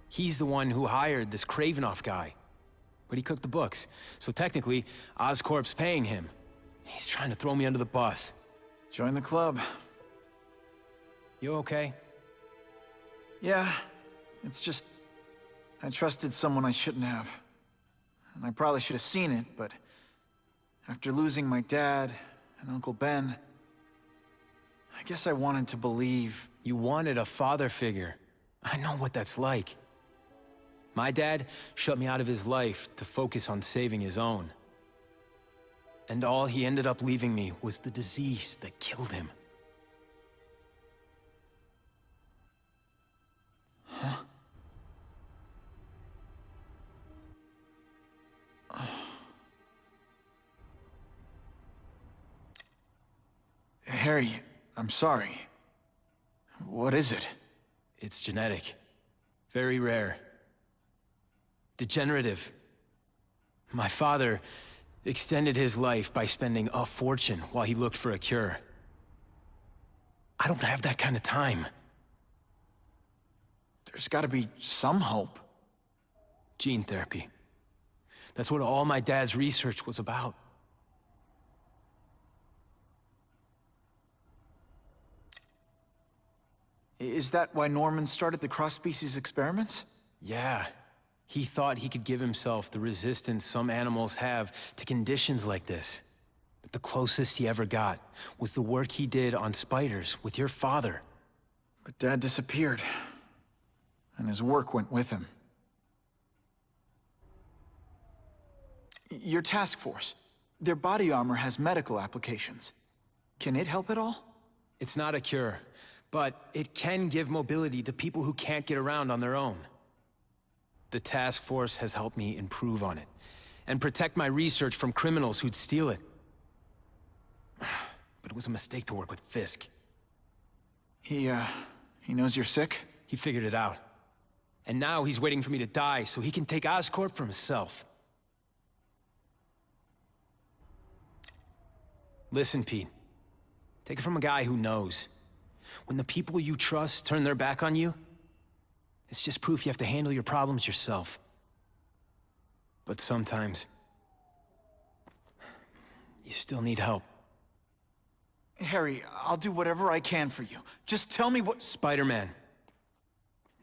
He's the one who hired this Kravinoff guy. But he cooked the books, so technically, Oscorp's paying him. He's trying to throw me under the bus. Join the club. You okay? Yeah, it's just... I trusted someone I shouldn't have. And I probably should have seen it, but... after losing my dad and Uncle Ben... I guess I wanted to believe... You wanted a father figure. I know what that's like. My dad shut me out of his life to focus on saving his own. And all he ended up leaving me was the disease that killed him. Huh? Harry, I'm sorry. What is it? It's genetic. Very rare. Degenerative. My father extended his life by spending a fortune while he looked for a cure. I don't have that kind of time. There's gotta be some hope. Gene therapy. That's what all my dad's research was about. Is that why Norman started the cross-species experiments? Yeah. He thought he could give himself the resistance some animals have to conditions like this. But the closest he ever got was the work he did on spiders with your father. But Dad disappeared. And his work went with him. Your task force. Their body armor has medical applications. Can it help at all? It's not a cure, but it can give mobility to people who can't get around on their own. The task force has helped me improve on it, and protect my research from criminals who'd steal it. But it was a mistake to work with Fisk. He knows you're sick? He figured it out. And now he's waiting for me to die so he can take Oscorp for himself. Listen, Pete. Take it from a guy who knows. When the people you trust turn their back on you, it's just proof you have to handle your problems yourself. But sometimes, you still need help. Harry, I'll do whatever I can for you. Just tell me what— Spider-Man.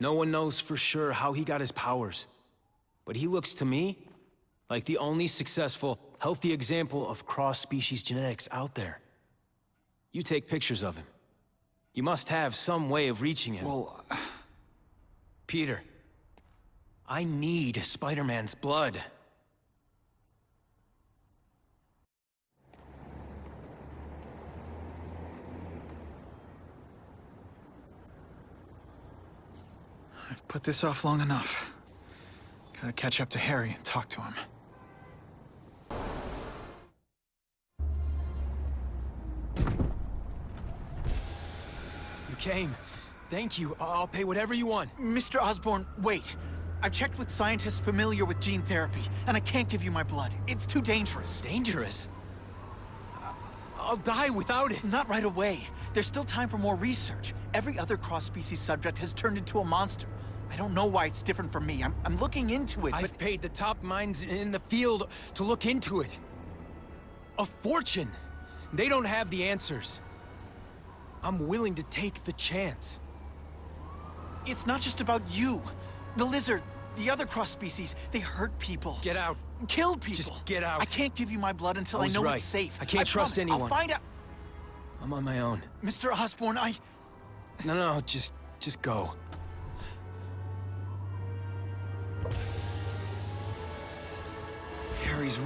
No one knows for sure how he got his powers. But he looks to me like the only successful, healthy example of cross-species genetics out there. You take pictures of him. You must have some way of reaching him. Well... Peter, I need Spider-Man's blood. I've put this off long enough. Gotta catch up to Harry and talk to him. You came. Thank you. I'll pay whatever you want. Mr. Osborn, wait. I've checked with scientists familiar with gene therapy, and I can't give you my blood. It's too dangerous. Dangerous? I'll die without it. Not right away. There's still time for more research. Every other cross-species subject has turned into a monster. I don't know why it's different from me. I'm looking into it, I've paid the top minds in the field to look into it. A fortune. They don't have the answers. I'm willing to take the chance. It's not just about you. The lizard, the other cross-species, they hurt people. Get out. Kill people. Just get out. I can't give you my blood until I know it's safe. I can't trust promise. anyone. I'll find out. I'm on my own. Mr. Osborn, No, just go. Harry's...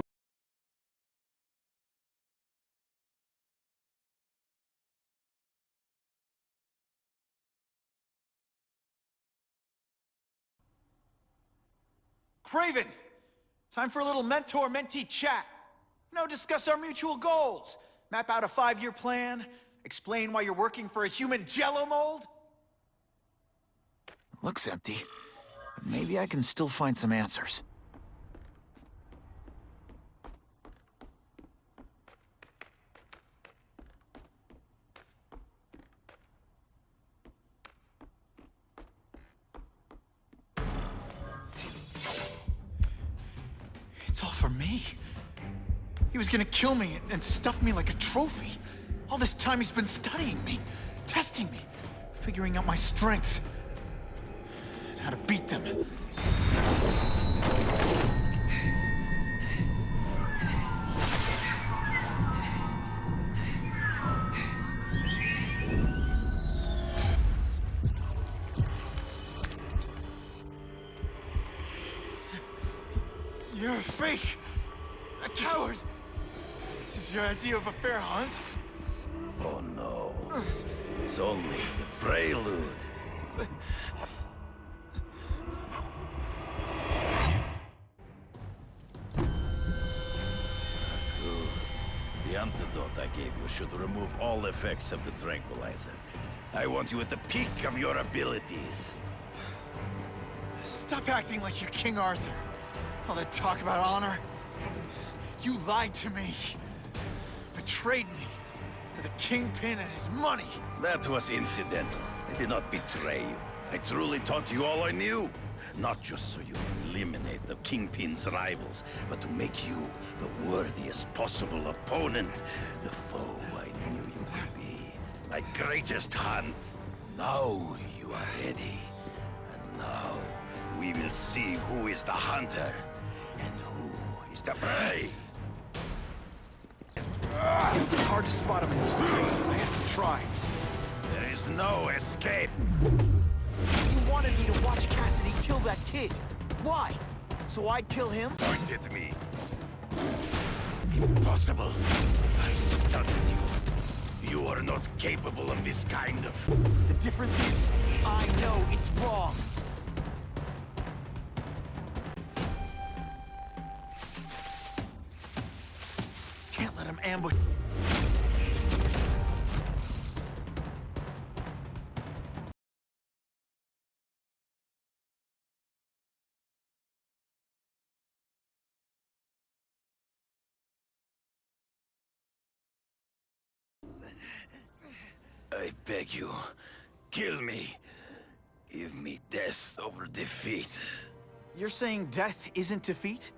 Craven! Time for a little mentor-mentee chat. Discuss our mutual goals. Map out a 5-year plan. Explain why you're working for a human jello mold. Looks empty. But maybe I can still find some answers. It's all for me. He was gonna kill me and stuff me like a trophy. All this time he's been studying me, testing me, figuring out my strengths, and how to beat them. You're a fake! A coward! This is your idea of a fair hunt? Oh no. It's only the prelude. Good. The antidote I gave you should remove all effects of the tranquilizer. I want you at the peak of your abilities. Stop acting like you're King Arthur. All that talk about honor. You lied to me. Betrayed me. For the Kingpin and his money. That was incidental. I did not betray you. I truly taught you all I knew. Not just so you could eliminate the Kingpin's rivals, but to make you the worthiest possible opponent. The foe I knew you would be. My greatest hunt. Now you are ready. And now we will see who is the hunter and who is the prey. Hard to spot him in those trees, but I have to try. There is no escape. You wanted me to watch Cassidy kill that kid. Why? So I'd kill him? Point at me. Impossible. I studied you. You are not capable of this kind of... The difference is, I know it's wrong. Can't let him ambush. I beg you, kill me. Give me death over defeat. You're saying death isn't defeat?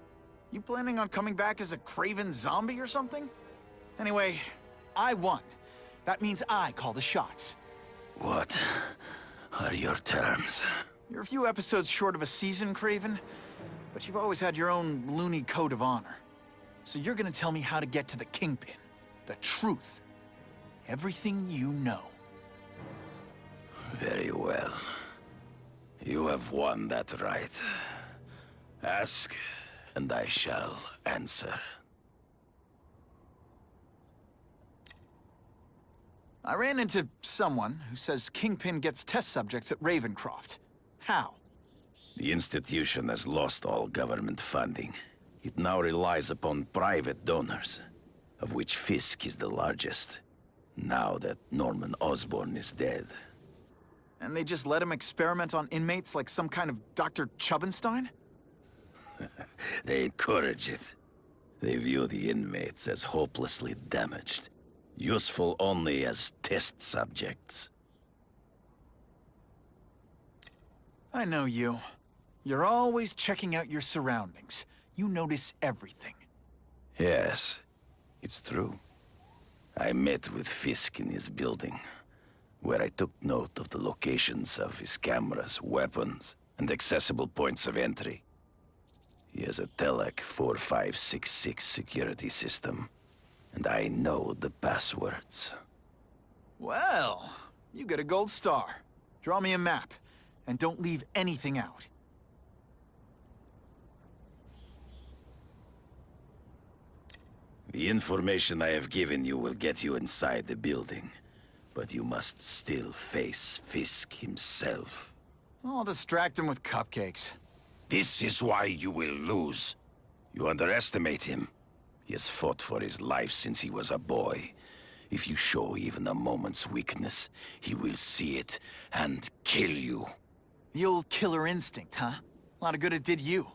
You planning on coming back as a craven zombie or something? Anyway, I won. That means I call the shots. What are your terms? You're a few episodes short of a season, Craven, but you've always had your own loony code of honor. So you're gonna tell me how to get to the Kingpin. The truth. Everything you know. Very well. You have won that right. Ask, and I shall answer. I ran into someone who says Kingpin gets test subjects at Ravencroft. How? The institution has lost all government funding. It now relies upon private donors, of which Fisk is the largest, now that Norman Osborn is dead. And they just let him experiment on inmates like some kind of Dr. Chubbenstein? They encourage it. They view the inmates as hopelessly damaged, useful only as test subjects. I know you. You're always checking out your surroundings. You notice everything. Yes, it's true. I met with Fisk in his building, where I took note of the locations of his cameras, weapons, and accessible points of entry. He has a Telec 4566 security system, and I know the passwords. Well, you get a gold star. Draw me a map, and don't leave anything out. The information I have given you will get you inside the building, but you must still face Fisk himself. I'll distract him with cupcakes. This is why you will lose. You underestimate him. He has fought for his life since he was a boy. If you show even a moment's weakness, he will see it and kill you. The old killer instinct, huh? A lot of good it did you.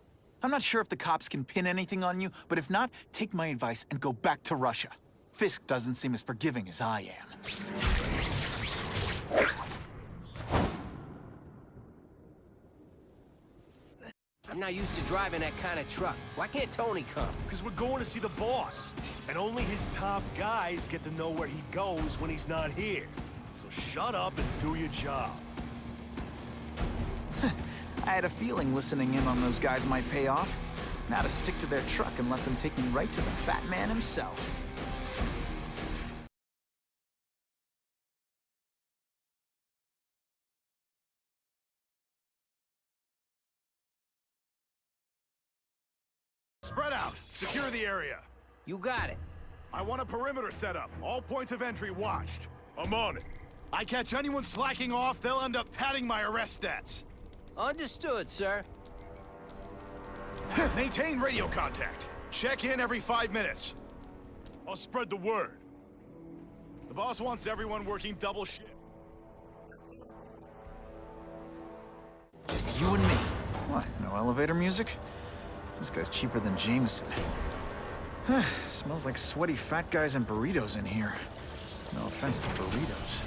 I'm not sure if the cops can pin anything on you, but if not, take my advice and go back to Russia. Fisk doesn't seem as forgiving as I am. I'm not used to driving that kind of truck. Why can't Tony come? Because we're going to see the boss. And only his top guys get to know where he goes when he's not here. So shut up and do your job. I had a feeling listening in on those guys might pay off. Now to stick to their truck and let them take me right to the fat man himself. Spread out. Secure the area. You got it. I want a perimeter set up. All points of entry watched. I'm on it. I catch anyone slacking off, they'll end up padding my arrest stats. Understood, sir. Maintain radio contact. Check in every 5 minutes. I'll spread the word. The boss wants everyone working double shift. Just you and me. What, no elevator music? This guy's cheaper than Jameson. Smells like sweaty fat guys and burritos in here. No offense to burritos.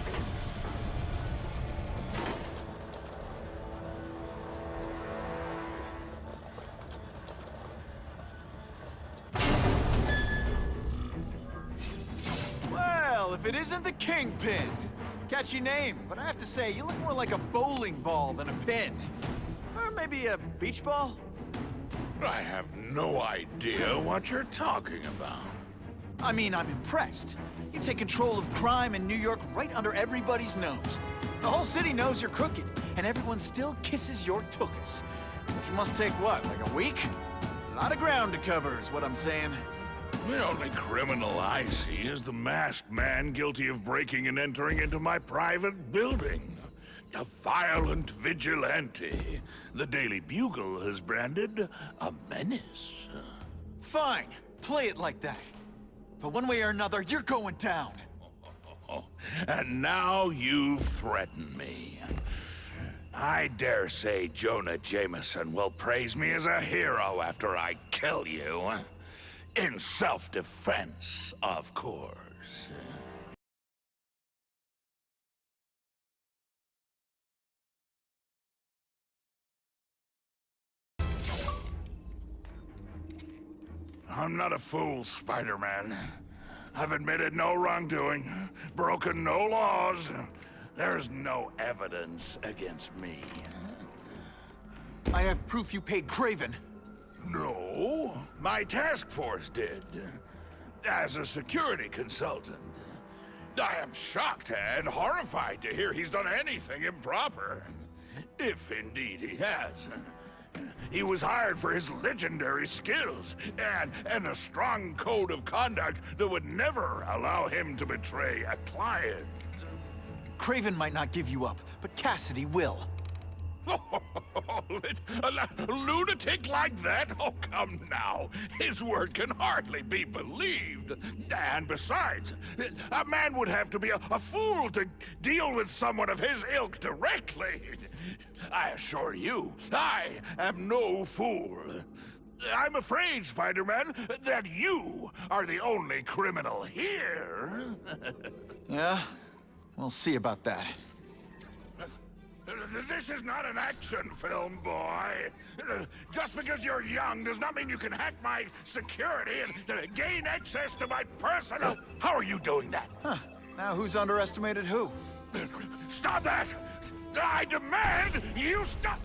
Well, if it isn't the Kingpin. Catchy name, but I have to say, you look more like a bowling ball than a pin. Or maybe a beach ball? I have no idea what you're talking about. I mean, I'm impressed. You take control of crime in New York right under everybody's nose. The whole city knows you're crooked, and everyone still kisses your tuchus. Which must take what, like a week? A lot of ground to cover is what I'm saying. The only criminal I see is the masked man guilty of breaking and entering into my private building. A violent vigilante. The Daily Bugle has branded a menace. Fine, play it like that. But one way or another, you're going down. And now you threaten me. I dare say Jonah Jameson will praise me as a hero after I kill you. In self-defense, of course. I'm not a fool, Spider-Man. I've admitted no wrongdoing, broken no laws. There's no evidence against me. I have proof you paid Craven. No, my task force did. As a security consultant. I am shocked and horrified to hear he's done anything improper. If indeed he has. He was hired for his legendary skills and a strong code of conduct that would never allow him to betray a client. Craven might not give you up, but Cassidy will. A lunatic like that? Oh, come now. His word can hardly be believed. And besides, a man would have to be a fool to deal with someone of his ilk directly. I assure you, I am no fool. I'm afraid, Spider-Man, that you are the only criminal here. Yeah? We'll see about that. This is not an action film, boy. Just because you're young does not mean you can hack my security and gain access to my personal... How are you doing that? Huh. Now who's underestimated who? Stop that! I demand you stop!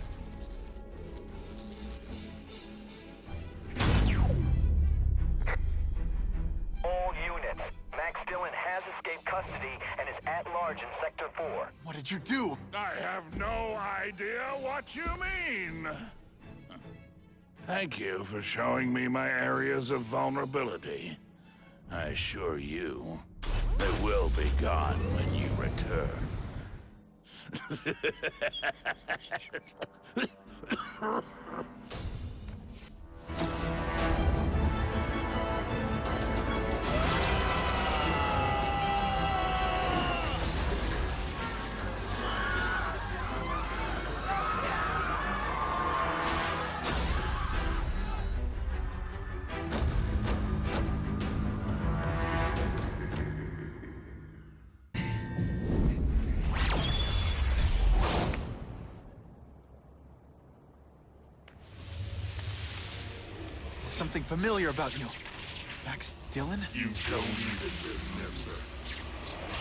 All units. Max Dillon has escaped custody and is at large in Sector 4. What did you do? I have no idea what you mean. Thank you for showing me my areas of vulnerability. I assure you, they will be gone when you return. Something familiar about you. Max Dillon? You don't even remember.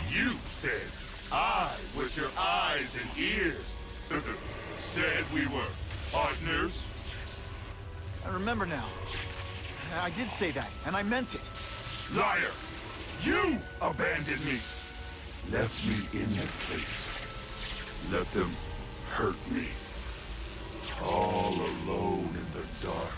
You said I was your eyes and ears. Said we were partners. I remember now. I did say that, and I meant it. Liar! You abandoned me! Left me in that place. Let them hurt me. All alone in the dark.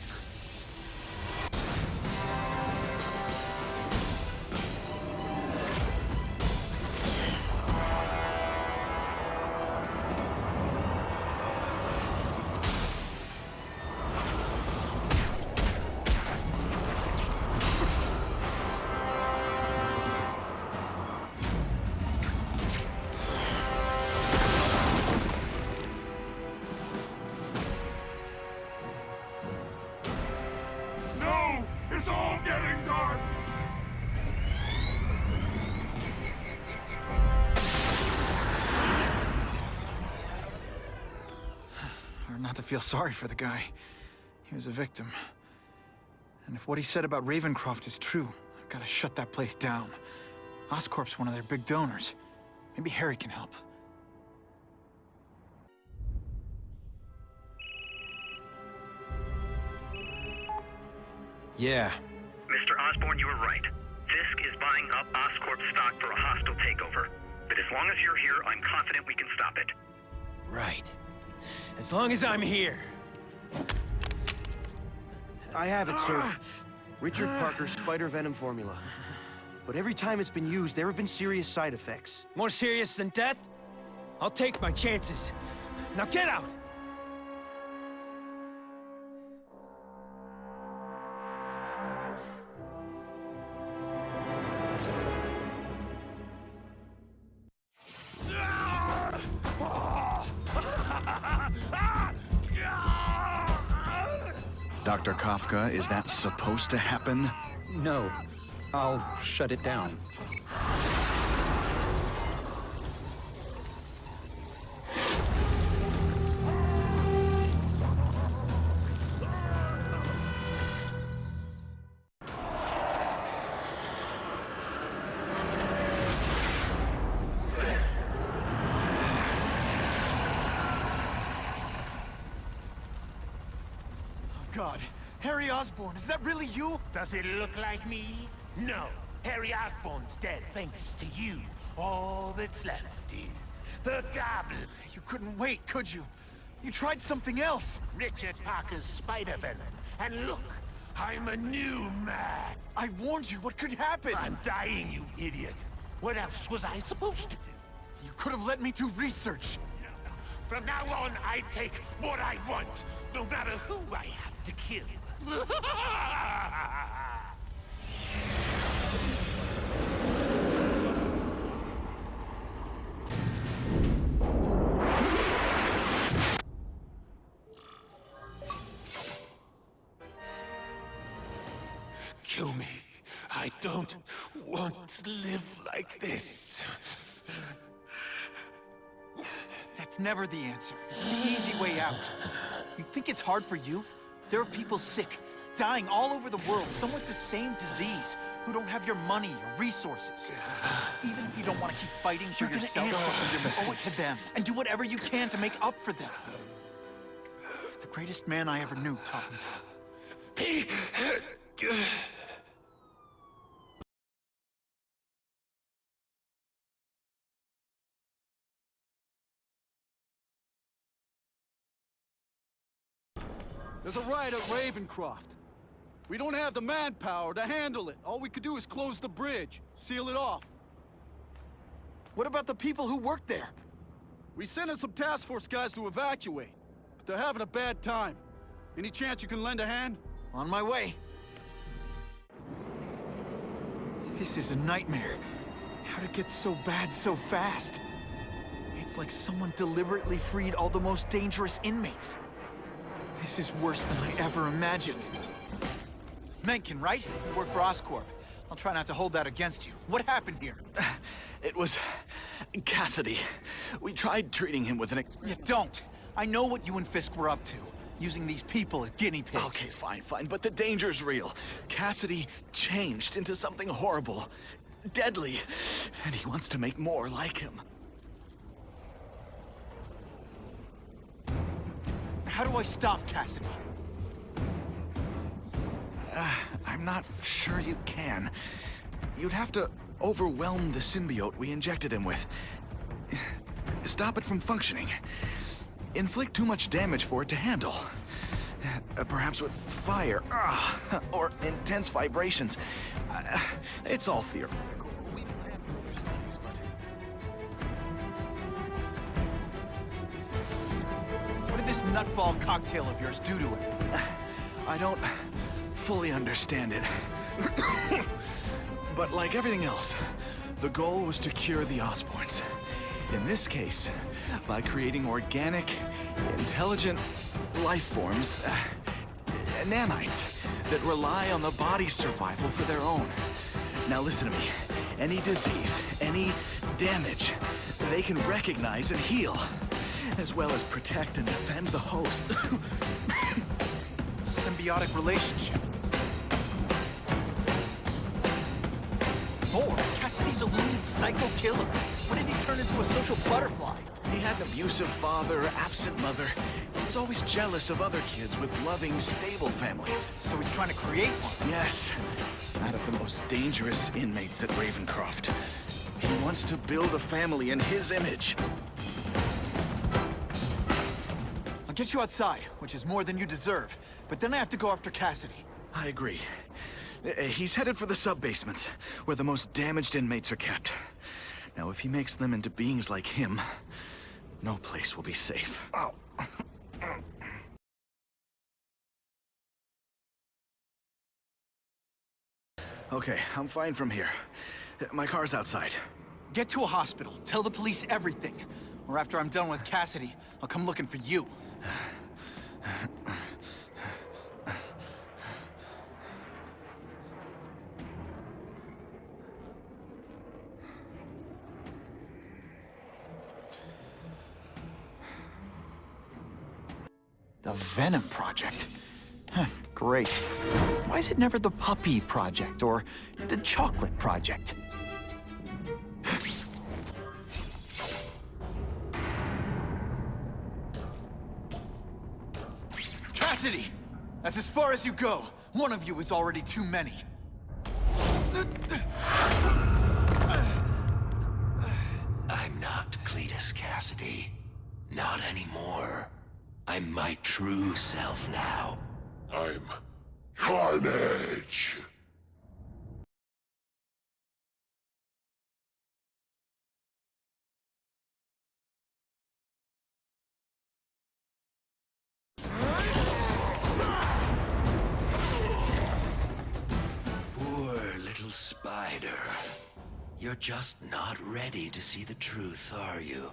It's all getting dark! Hard not to feel sorry for the guy. He was a victim. And if what he said about Ravencroft is true, I've got to shut that place down. Oscorp's one of their big donors. Maybe Harry can help. Yeah. Mr. Osborn, you were right. Fisk is buying up Oscorp stock for a hostile takeover. But as long as you're here, I'm confident we can stop it. Right. As long as I'm here. I have it, sir. Richard Parker's spider venom formula. But every time it's been used, there have been serious side effects. More serious than death? I'll take my chances. Now get out! Dr. Kafka, is that supposed to happen? No. I'll shut it down. God. Harry Osborn, is that really you? Does it look like me? No. Harry Osborn's dead thanks to you. All that's left is the Goblin. You couldn't wait, could you? You tried something else. Richard Parker's spider venom. And look, I'm a new man. I warned you, what could happen? I'm dying, you idiot. What else was I supposed to do? You could have let me do research. From now on, I take what I want, no matter who I have to kill. Kill me. I don't want to live like this. That's never the answer. It's the easy way out. You think it's hard for you? There are people sick, dying all over the world, some with the same disease, who don't have your money, your resources. Even if you don't want to keep fighting for yourself, you owe it to them, and do whatever you can to make up for them. You're the greatest man I ever knew, Tom. There's a riot at Ravencroft. We don't have the manpower to handle it. All we could do is close the bridge, seal it off. What about the people who work there? We sent in some task force guys to evacuate, but they're having a bad time. Any chance you can lend a hand? On my way. This is a nightmare. How'd it get so bad so fast? It's like someone deliberately freed all the most dangerous inmates. This is worse than I ever imagined. Mencken, right? You work for Oscorp. I'll try not to hold that against you. What happened here? It was Cassidy. We tried treating him with an You don't. I know what you and Fisk were up to. Using these people as guinea pigs. Okay, fine, but the danger's real. Cassidy changed into something horrible, deadly, and he wants to make more like him. How do I stop Cassidy? I'm not sure you can. You'd have to overwhelm the symbiote we injected him with. Stop it from functioning. Inflict too much damage for it to handle. Perhaps with fire, or intense vibrations. It's all theoretical. What did this nutball cocktail of yours do to him? I don't fully understand it. But like everything else, the goal was to cure the Osborns. In this case, by creating organic, intelligent life forms, nanites, that rely on the body's survival for their own. Now listen to me. Any disease, any damage, they can recognize and heal, as well as protect and defend the host. Symbiotic relationship. More. Cassidy's a loony psycho killer. When did he turn into a social butterfly? He had an abusive father, absent mother. He was always jealous of other kids with loving, stable families. So he's trying to create one? Yes. Out of the most dangerous inmates at Ravencroft. He wants to build a family in his image. I'll get you outside, which is more than you deserve. But then I have to go after Cassidy. I agree. He's headed for the sub-basements, where the most damaged inmates are kept. Now, if he makes them into beings like him, no place will be safe. Oh. Okay, I'm fine from here. My car's outside. Get to a hospital. Tell the police everything. Or after I'm done with Cassidy, I'll come looking for you. The Venom Project. Huh, great. Why is it never the Puppy Project or the Chocolate Project? Cassidy! That's as far as you go. One of you is already too many. I'm not Cletus Cassidy. Not anymore. I'm my true self now. I'm Carnage! Poor little spider. You're just not ready to see the truth, are you?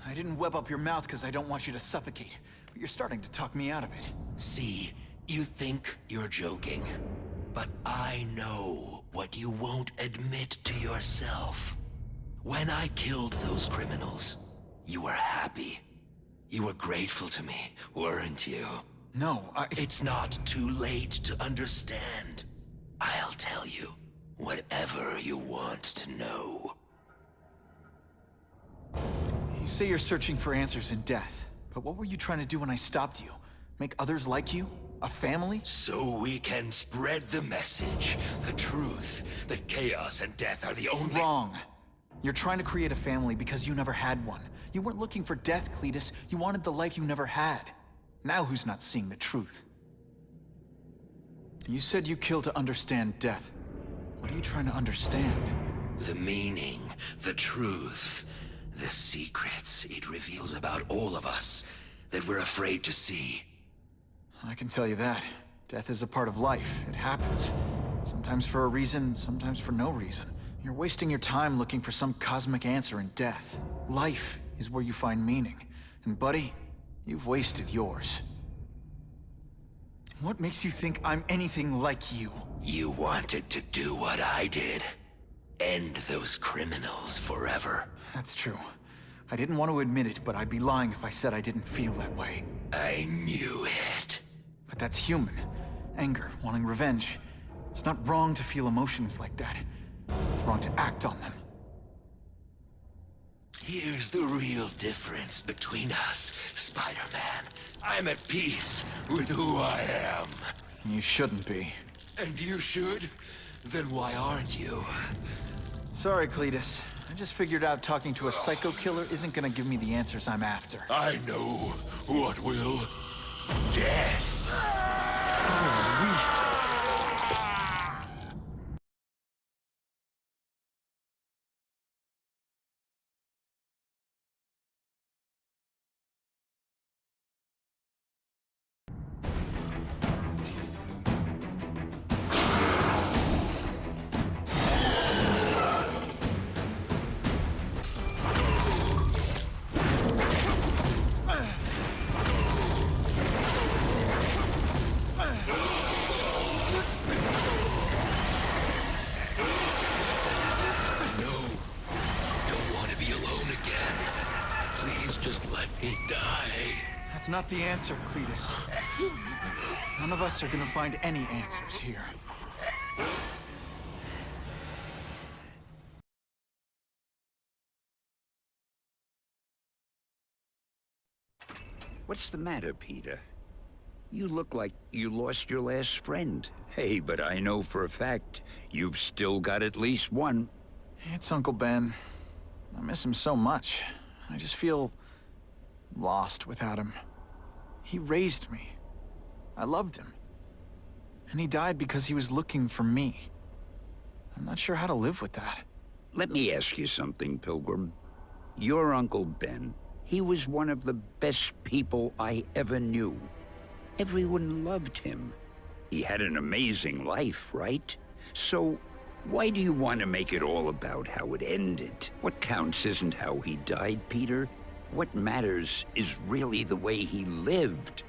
I didn't web up your mouth because I don't want you to suffocate, but you're starting to talk me out of it. See, you think you're joking, but I know what you won't admit to yourself. When I killed those criminals, you were happy. You were grateful to me, weren't you? No, It's not too late to understand. I'll tell you whatever you want to know. You say you're searching for answers in death, but what were you trying to do when I stopped you? Make others like you? A family? So we can spread the message, the truth, that chaos and death are the only— Wrong. You're trying to create a family because you never had one. You weren't looking for death, Cletus. You wanted the life you never had. Now who's not seeing the truth? You said you kill to understand death. What are you trying to understand? The meaning, the truth, the secrets it reveals about all of us that we're afraid to see. I can tell you that. Death is a part of life. It happens. Sometimes for a reason, sometimes for no reason. You're wasting your time looking for some cosmic answer in death. Life is where you find meaning. And buddy, you've wasted yours. What makes you think I'm anything like you? You wanted to do what I did. End those criminals forever. That's true. I didn't want to admit it, but I'd be lying if I said I didn't feel that way. I knew it. But that's human. Anger, wanting revenge. It's not wrong to feel emotions like that. It's wrong to act on them. Here's the real difference between us, Spider-Man. I'm at peace with who I am. You shouldn't be. And you should? Then why aren't you? Sorry, Cletus. I just figured out talking to a psycho killer isn't gonna give me the answers I'm after. I know what will. Death. That's not the answer, Cletus. None of us are gonna find any answers here. What's the matter, Peter? You look like you lost your last friend. Hey, but I know for a fact you've still got at least one. It's Uncle Ben. I miss him so much. I just feel lost without him. He raised me. I loved him. And he died because he was looking for me. I'm not sure how to live with that. Let me ask you something, Pilgrim. Your Uncle Ben, he was one of the best people I ever knew. Everyone loved him. He had an amazing life, right? So, why do you want to make it all about how it ended? What counts isn't how he died, Peter. What matters is really the way he lived.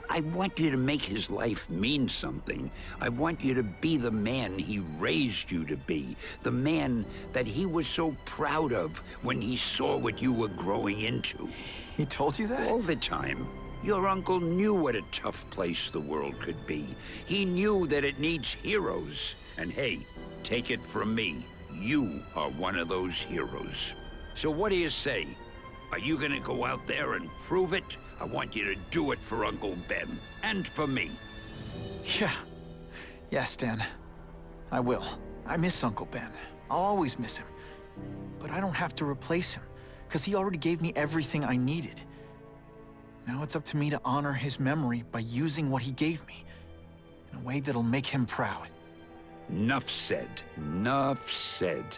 I want you to make his life mean something. I want you to be the man he raised you to be. The man that he was so proud of when he saw what you were growing into. He told you that? All the time. Your uncle knew what a tough place the world could be. He knew that it needs heroes. And hey, take it from me, you are one of those heroes. So what do you say? Are you gonna go out there and prove it? I want you to do it for Uncle Ben, and for me. Yeah. Yes, Dan. I will. I miss Uncle Ben. I'll always miss him. But I don't have to replace him, because he already gave me everything I needed. Now it's up to me to honor his memory by using what he gave me, in a way that'll make him proud. Nuff said. Nuff said.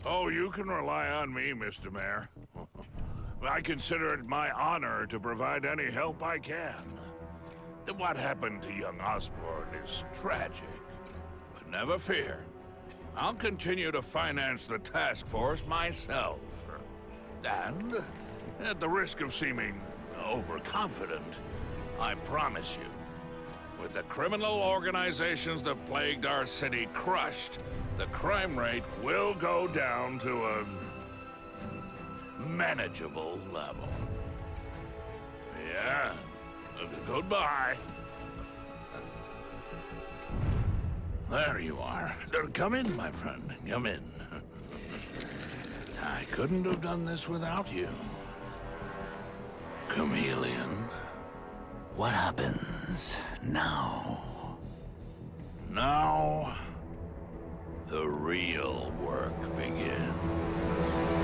Oh, you can rely on me, Mr. Mayor. I consider it my honor to provide any help I can. What happened to young Osborn is tragic, but never fear. I'll continue to finance the task force myself. And, at the risk of seeming overconfident, I promise you, with the criminal organizations that plagued our city crushed, the crime rate will go down to a manageable level. Yeah, goodbye. There you are. Come in, my friend. Come in. I couldn't have done this without you. Chameleon. What happens now? Now, the real work begins.